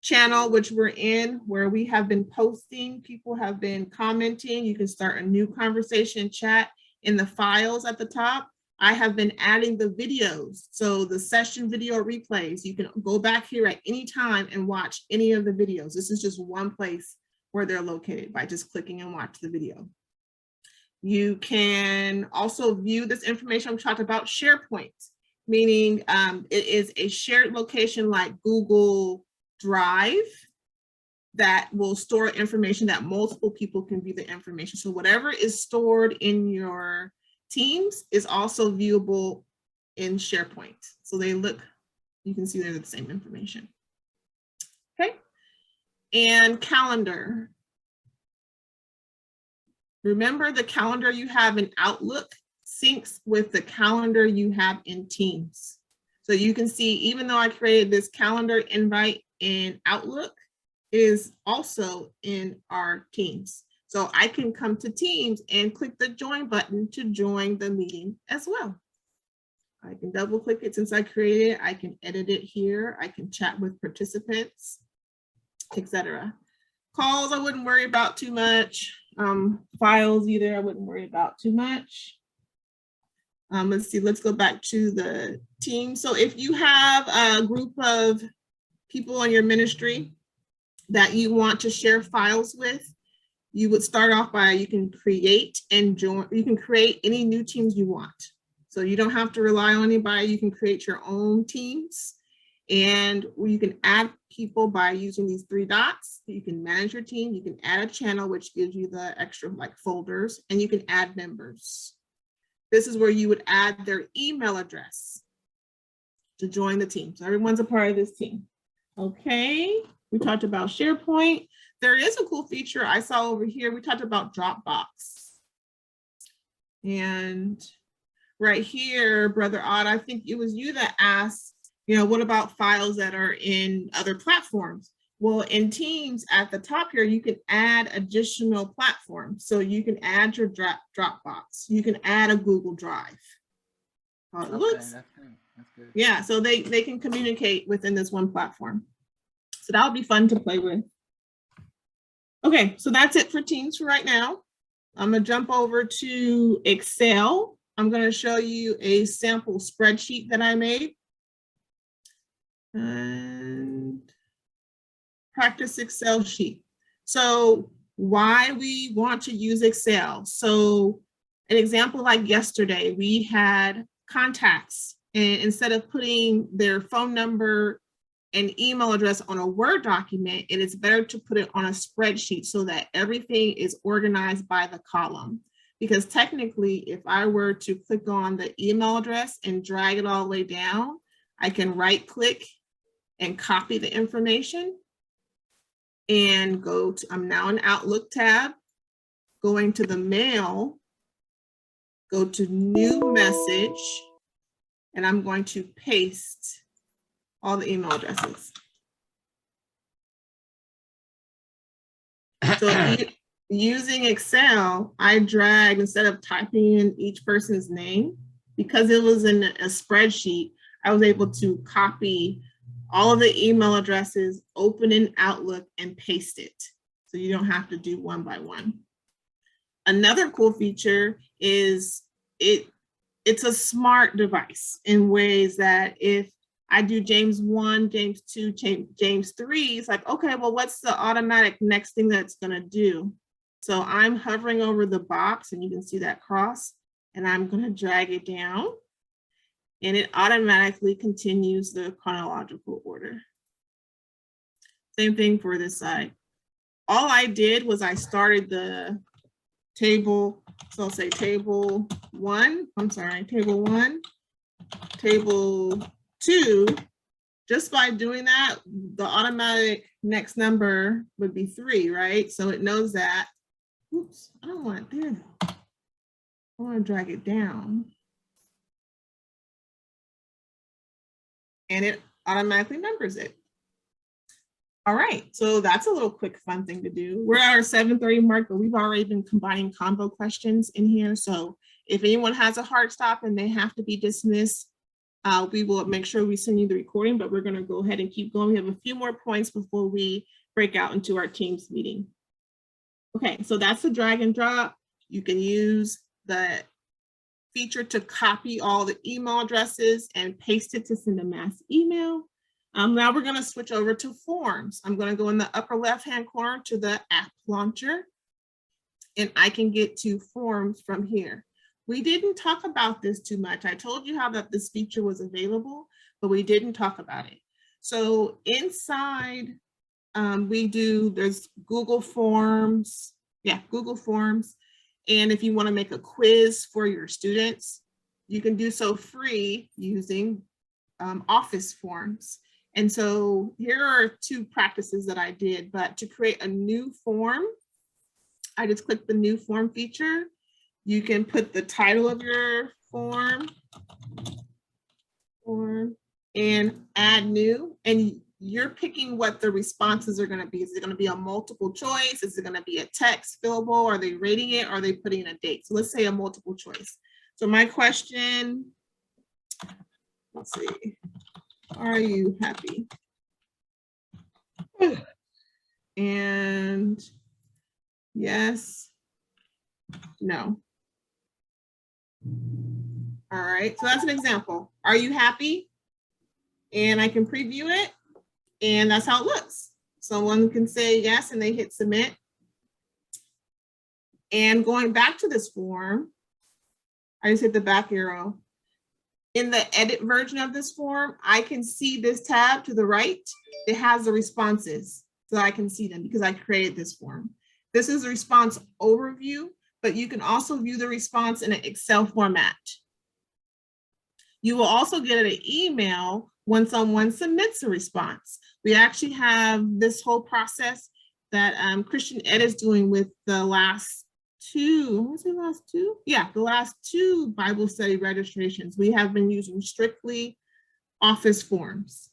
channel which we're in where we have been posting, people have been commenting. You can start a new conversation chat in the files at the top. I have been adding the videos. So the session video replays, you can go back here at any time and watch any of the videos. This is just one place where they're located by just clicking and watch the video. You can also view this information. We talked about SharePoint, meaning it is a shared location like Google Drive that will store information that multiple people can view the information. So whatever is stored in your Teams is also viewable in SharePoint. So they look, you can see they're the same information. Okay, and calendar. Remember, the calendar you have in Outlook syncs with the calendar you have in Teams. So you can see, even though I created this calendar invite in Outlook, is also in our Teams. So I can come to Teams and click the join button to join the meeting as well. I can double click it since I created it. I can edit it here. I can chat with participants, etc. Calls, I wouldn't worry about too much. Files either, I wouldn't worry about too much. Let's see, let's go back to the team. So if you have a group of people in your ministry that you want to share files with, you would start off by, you can create and join, you can create any new teams you want. So you don't have to rely on anybody, you can create your own teams. And you can add people by using these three dots. You can manage your team, you can add a channel, which gives you the extra like folders, and you can add members. This is where you would add their email address to join the team. So everyone's a part of this team. Okay, we talked about SharePoint. There is a cool feature I saw over here. We talked about Dropbox. And right here, Brother Odd, I think it was you that asked, you know, what about files that are in other platforms? Well, in Teams at the top here, you can add additional platforms. So you can add your Dropbox. You can add a Google Drive. How it looks. That's good. That's good. Yeah, so they can communicate within this one platform. So that'll be fun to play with. Okay, so that's it for Teams for right now. I'm gonna jump over to Excel. I'm gonna show you a sample spreadsheet that I made. And practice Excel sheet. So why we want to use Excel. So an example like yesterday, we had contacts, and instead of putting their phone number and email address on a Word document, it is better to put it on a spreadsheet so that everything is organized by the column. Because technically, if I were to click on the email address and drag it all the way down, I can right click and copy the information and go to, I'm now in Outlook tab, going to the mail, go to new message, and I'm going to paste all the email addresses. So using Excel, I dragged, instead of typing in each person's name, because it was in a spreadsheet, I was able to copy all of the email addresses, open in Outlook, and paste it. So you don't have to do one by one. Another cool feature is it's a smart device in ways that if I do James 1, James 2, James 3, it's like, okay, well, what's the automatic next thing that's gonna do? So I'm hovering over the box, and you can see that cross, and I'm gonna drag it down, and it automatically continues the chronological order. Same thing for this side. All I did was I started the table, so I'll say table 1, I'm sorry, table 1, table 2. Just by doing that, the automatic next number would be 3, right? So it knows that. Oops, I don't want it there. I want to drag it down. And it automatically numbers it. All right, so that's a little quick fun thing to do. We're at our 7:30 mark, but we've already been combining combo questions in here. So if anyone has a hard stop and they have to be dismissed, we will make sure we send you the recording, but we're gonna go ahead and keep going. We have a few more points before we break out into our Teams meeting. Okay, so that's the drag and drop. You can use the feature to copy all the email addresses and paste it to send a mass email. Now we're going to switch over to forms. I'm going to go in the upper left-hand corner to the app launcher, and I can get to forms from here. We didn't talk about this too much. I told you how that this feature was available, but we didn't talk about it. So inside, there's Google Forms. Yeah, Google Forms. And if you want to make a quiz for your students, you can do so free using Office Forms. And so here are two practices that I did, but to create a new form, I just click the new form feature. You can put the title of your form and add new, and you're picking what the responses are going to be. Is it going to be a multiple choice? Is it going to be a text fillable? Are they rating it? Are they putting in a date? So let's say a multiple choice. So my question, let's see, are you happy? And yes, no. All right, so that's an example. Are you happy? And I can preview it, and that's how it looks. Someone can say yes, and they hit submit. And going back to this form, I just hit the back arrow. In the edit version of this form, I can see this tab to the right. It has the responses, so I can see them because I created this form. This is a response overview, but you can also view the response in an Excel format. You will also get an email when someone submits a response. We actually have this whole process that Christian Ed is doing with the last two, the last two Bible study registrations. We have been using strictly Office Forms.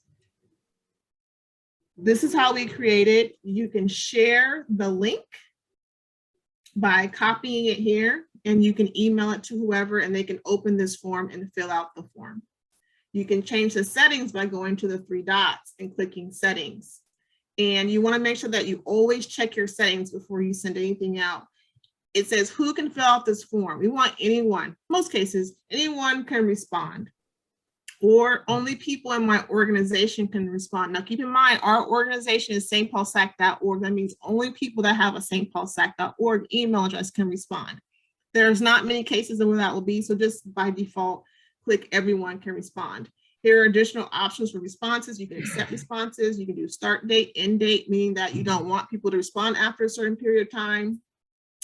This is how we create it. You can share the link by copying it here, and you can email it to whoever, and they can open this form and fill out the form. You can change the settings by going to the three dots and clicking settings. And you want to make sure that you always check your settings before you send anything out. It says who can fill out this form. We want anyone. Most cases, anyone can respond, or only people in my organization can respond. Now keep in mind, our organization is stpaulsac.org. That means only people that have a stpaulsac.org email address can respond. There's not many cases where that will be, so just by default, click everyone can respond. Here are additional options for responses. You can accept responses. You can do start date, end date, meaning that you don't want people to respond after a certain period of time.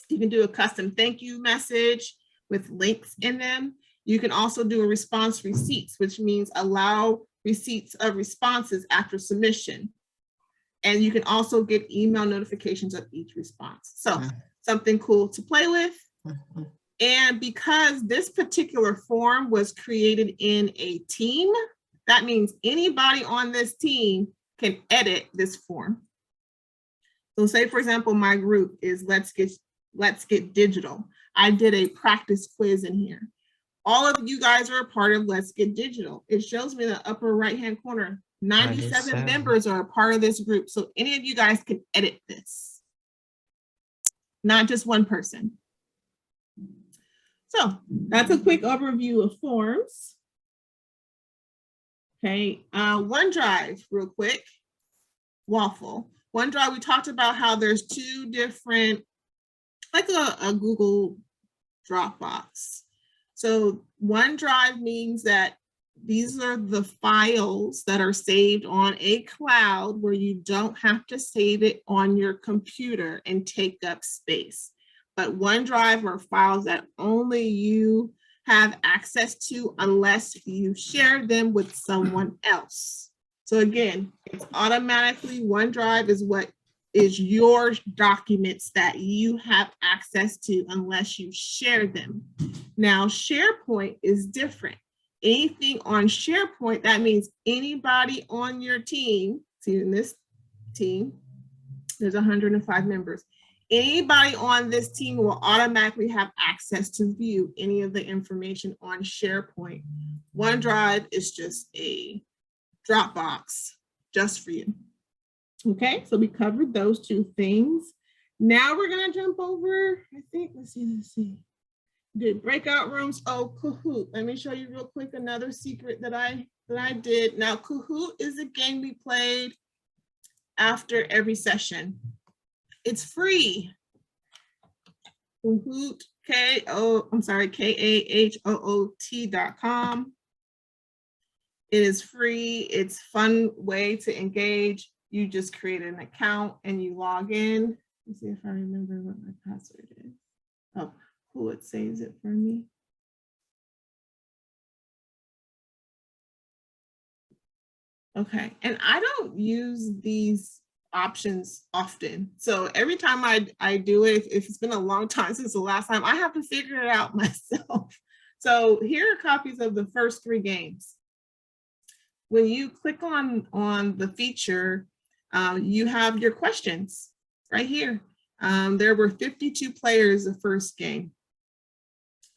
You can do a custom thank you message with links in them. You can also do a response receipts, which means allow receipts of responses after submission. And you can also get email notifications of each response. So something cool to play with. And because this particular form was created in a team, that means anybody on this team can edit this form. So say, for example, my group is Let's Get Digital. I did a practice quiz in here. All of you guys are a part of Let's Get Digital. It shows me in the upper right-hand corner, 97 members are a part of this group. So any of you guys can edit this, not just one person. So that's a quick overview of forms. Okay, OneDrive real quick, Waffle. OneDrive, we talked about how there's two different, like a Google Dropbox. So OneDrive means that these are the files that are saved on a cloud where you don't have to save it on your computer and take up space. But OneDrive are files that only you have access to unless you share them with someone else. So again, it's automatically OneDrive is what is your documents that you have access to unless you share them. Now, SharePoint is different. Anything on SharePoint, that means anybody on your team, see in this team. There's 105 members. Anybody on this team will automatically have access to view any of the information on SharePoint. OneDrive is just a Dropbox just for you. Okay, so we covered those two things. Now we're gonna jump over, I think, let's see. Did breakout rooms, oh, Kahoot. Let me show you real quick another secret that I did. Now, Kahoot is a game we played after every session. It's free. Kahoot, KAHOOT.com. It is free. It's a fun way to engage. You just create an account and you log in. Let's see if I remember what my password is. Oh, Kahoot saves it for me. Okay, and I don't use these options often. So every time I do it, if it's been a long time since the last time, I have to figure it out myself. So here are copies of the first 3 games. When you click on the feature, you have your questions right here. There were 52 players the first game.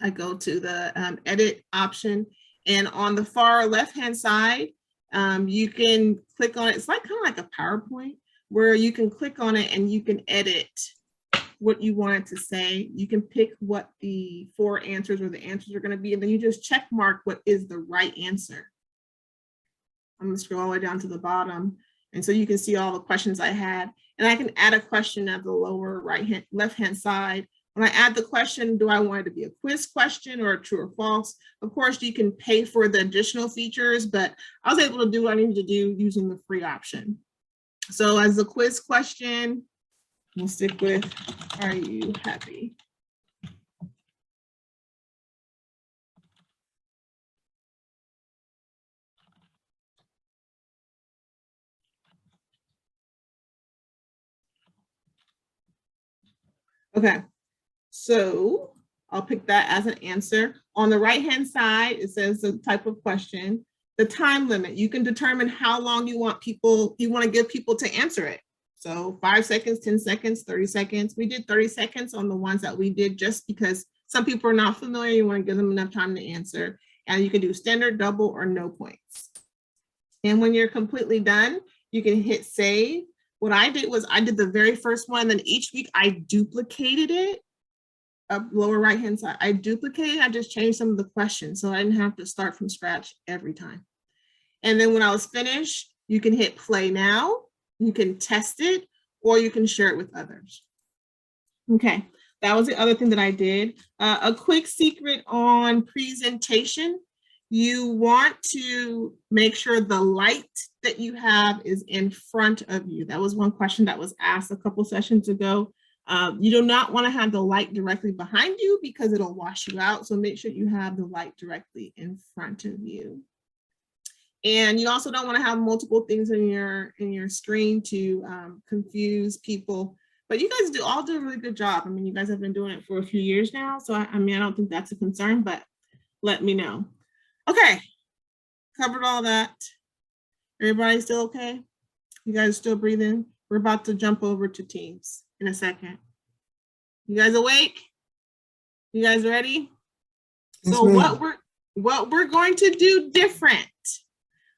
I go to the edit option, and on the far left-hand side, you can click on it. It's like kind of like a PowerPoint where you can click on it and you can edit what you want it to say. You can pick what the 4 answers or the answers are going to be, and then you just check mark what is the right answer. I'm going to scroll all the way down to the bottom. And so you can see all the questions I had, and I can add a question at the lower left-hand side. When I add the question, do I want it to be a quiz question or a true or false? Of course, you can pay for the additional features, but I was able to do what I needed to do using the free option. So as a quiz question, we'll stick with, are you happy? Okay. So I'll pick that as an answer. On the right-hand side, it says the type of question, the time limit. You can determine how long you want to give people to answer it. So 5 seconds, 10 seconds, 30 seconds. We did 30 seconds on the ones that we did just because some people are not familiar. You want to give them enough time to answer. And you can do standard, double, or no points. And when you're completely done, you can hit save. What I did was I did the very first one, then each week I duplicated it. Up lower right hand side, I duplicated, I just changed some of the questions so I didn't have to start from scratch every time. And then when I was finished, you can hit play now, you can test it, or you can share it with others. Okay, that was the other thing that I did. A quick secret on presentation. You want to make sure the light that you have is in front of you. That was one question that was asked a couple sessions ago. You do not want to have the light directly behind you because it'll wash you out. So make sure you have the light directly in front of you. And you also don't want to have multiple things in your screen to confuse people. But you guys all do a really good job. I mean, you guys have been doing it for a few years now. So I mean, I don't think that's a concern, but let me know. Okay, covered all that. Everybody still okay? You guys still breathing? We're about to jump over to Teams in a second. You guys awake? You guys ready? So what we're going to do different.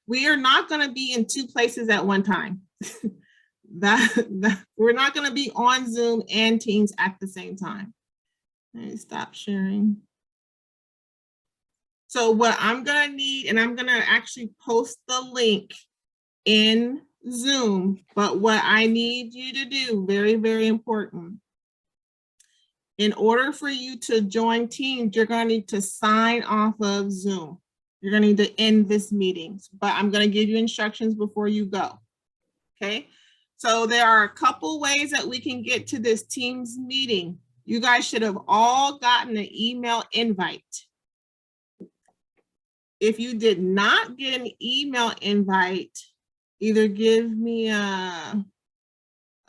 We are not going to be in 2 places at one time. We're not going to be on Zoom and Teams at the same time. Let me stop sharing. So what I'm going to need, and I'm going to actually post the link in Zoom, but what I need you to do, very, very important. In order for you to join Teams, you're going to need to sign off of Zoom. You're going to need to end this meeting, but I'm going to give you instructions before you go. Okay. So there are a couple ways that we can get to this Teams meeting. You guys should have all gotten an email invite. If you did not get an email invite, either give me a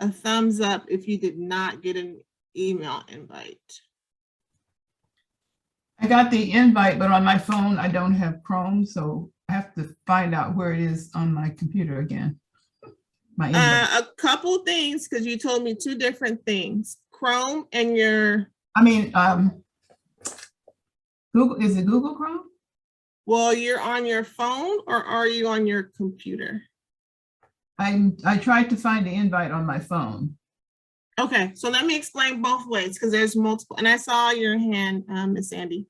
thumbs up if you did not get an email invite. I got the invite, but on my phone, I don't have Chrome, so I have to find out where it is on my computer again. my invite? A couple things, because you told me two different things. Chrome and your, I mean, Google, is it Google Chrome? well, you're on your phone or are you on your computer? I tried to find the invite on my phone. Okay, so let me explain both ways because there's multiple, and I saw your hand, Ms. Sandy.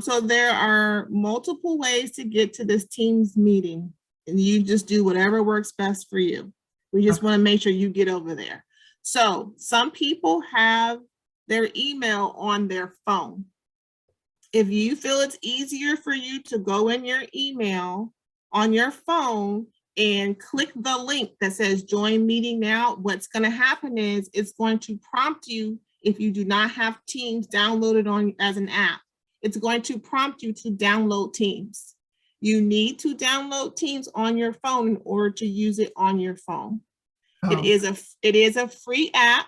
So there are multiple ways to get to this Teams meeting, and you just do whatever works best for you. We just want to make sure you get over there. So some people have their email on their phone. If you feel it's easier for you to go in your email on your phone and click the link that says join meeting now, what's going to happen is it's going to prompt you, if you do not have Teams downloaded on as an app, it's going to prompt you to download Teams. You need to download Teams on your phone in order to use it on your phone. Oh. It is a free app,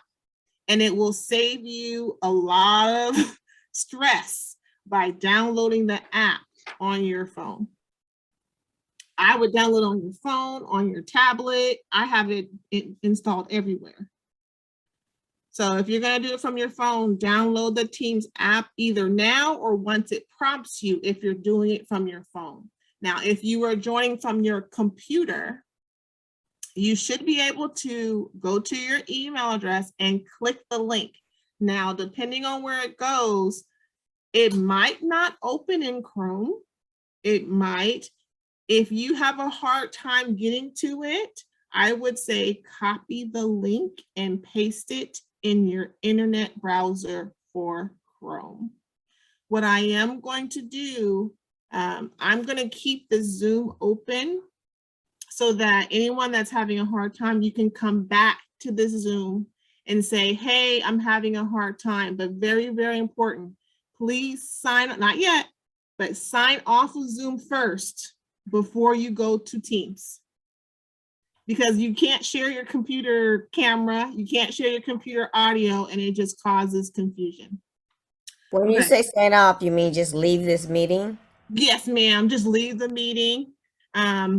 and it will save you a lot of stress by downloading the app on your phone. I would download on your phone, on your tablet. I have it installed everywhere. So if you're gonna do it from your phone, download the Teams app either now or once it prompts you if you're doing it from your phone. Now, if you are joining from your computer, you should be able to go to your email address and click the link. Now, depending on where it goes, it might not open in Chrome. It might. If you have a hard time getting to it, I would say copy the link and paste it in your internet browser for Chrome. What I am going to do, I'm going to keep the Zoom open so that anyone that's having a hard time, you can come back to this Zoom and say, hey, I'm having a hard time. But very, very important, please sign, not yet, but sign off of Zoom first before you go to Teams. Because you can't share your computer camera, you can't share your computer audio, and it just causes confusion. When you say sign off, you mean just leave this meeting? Yes, ma'am, just leave the meeting.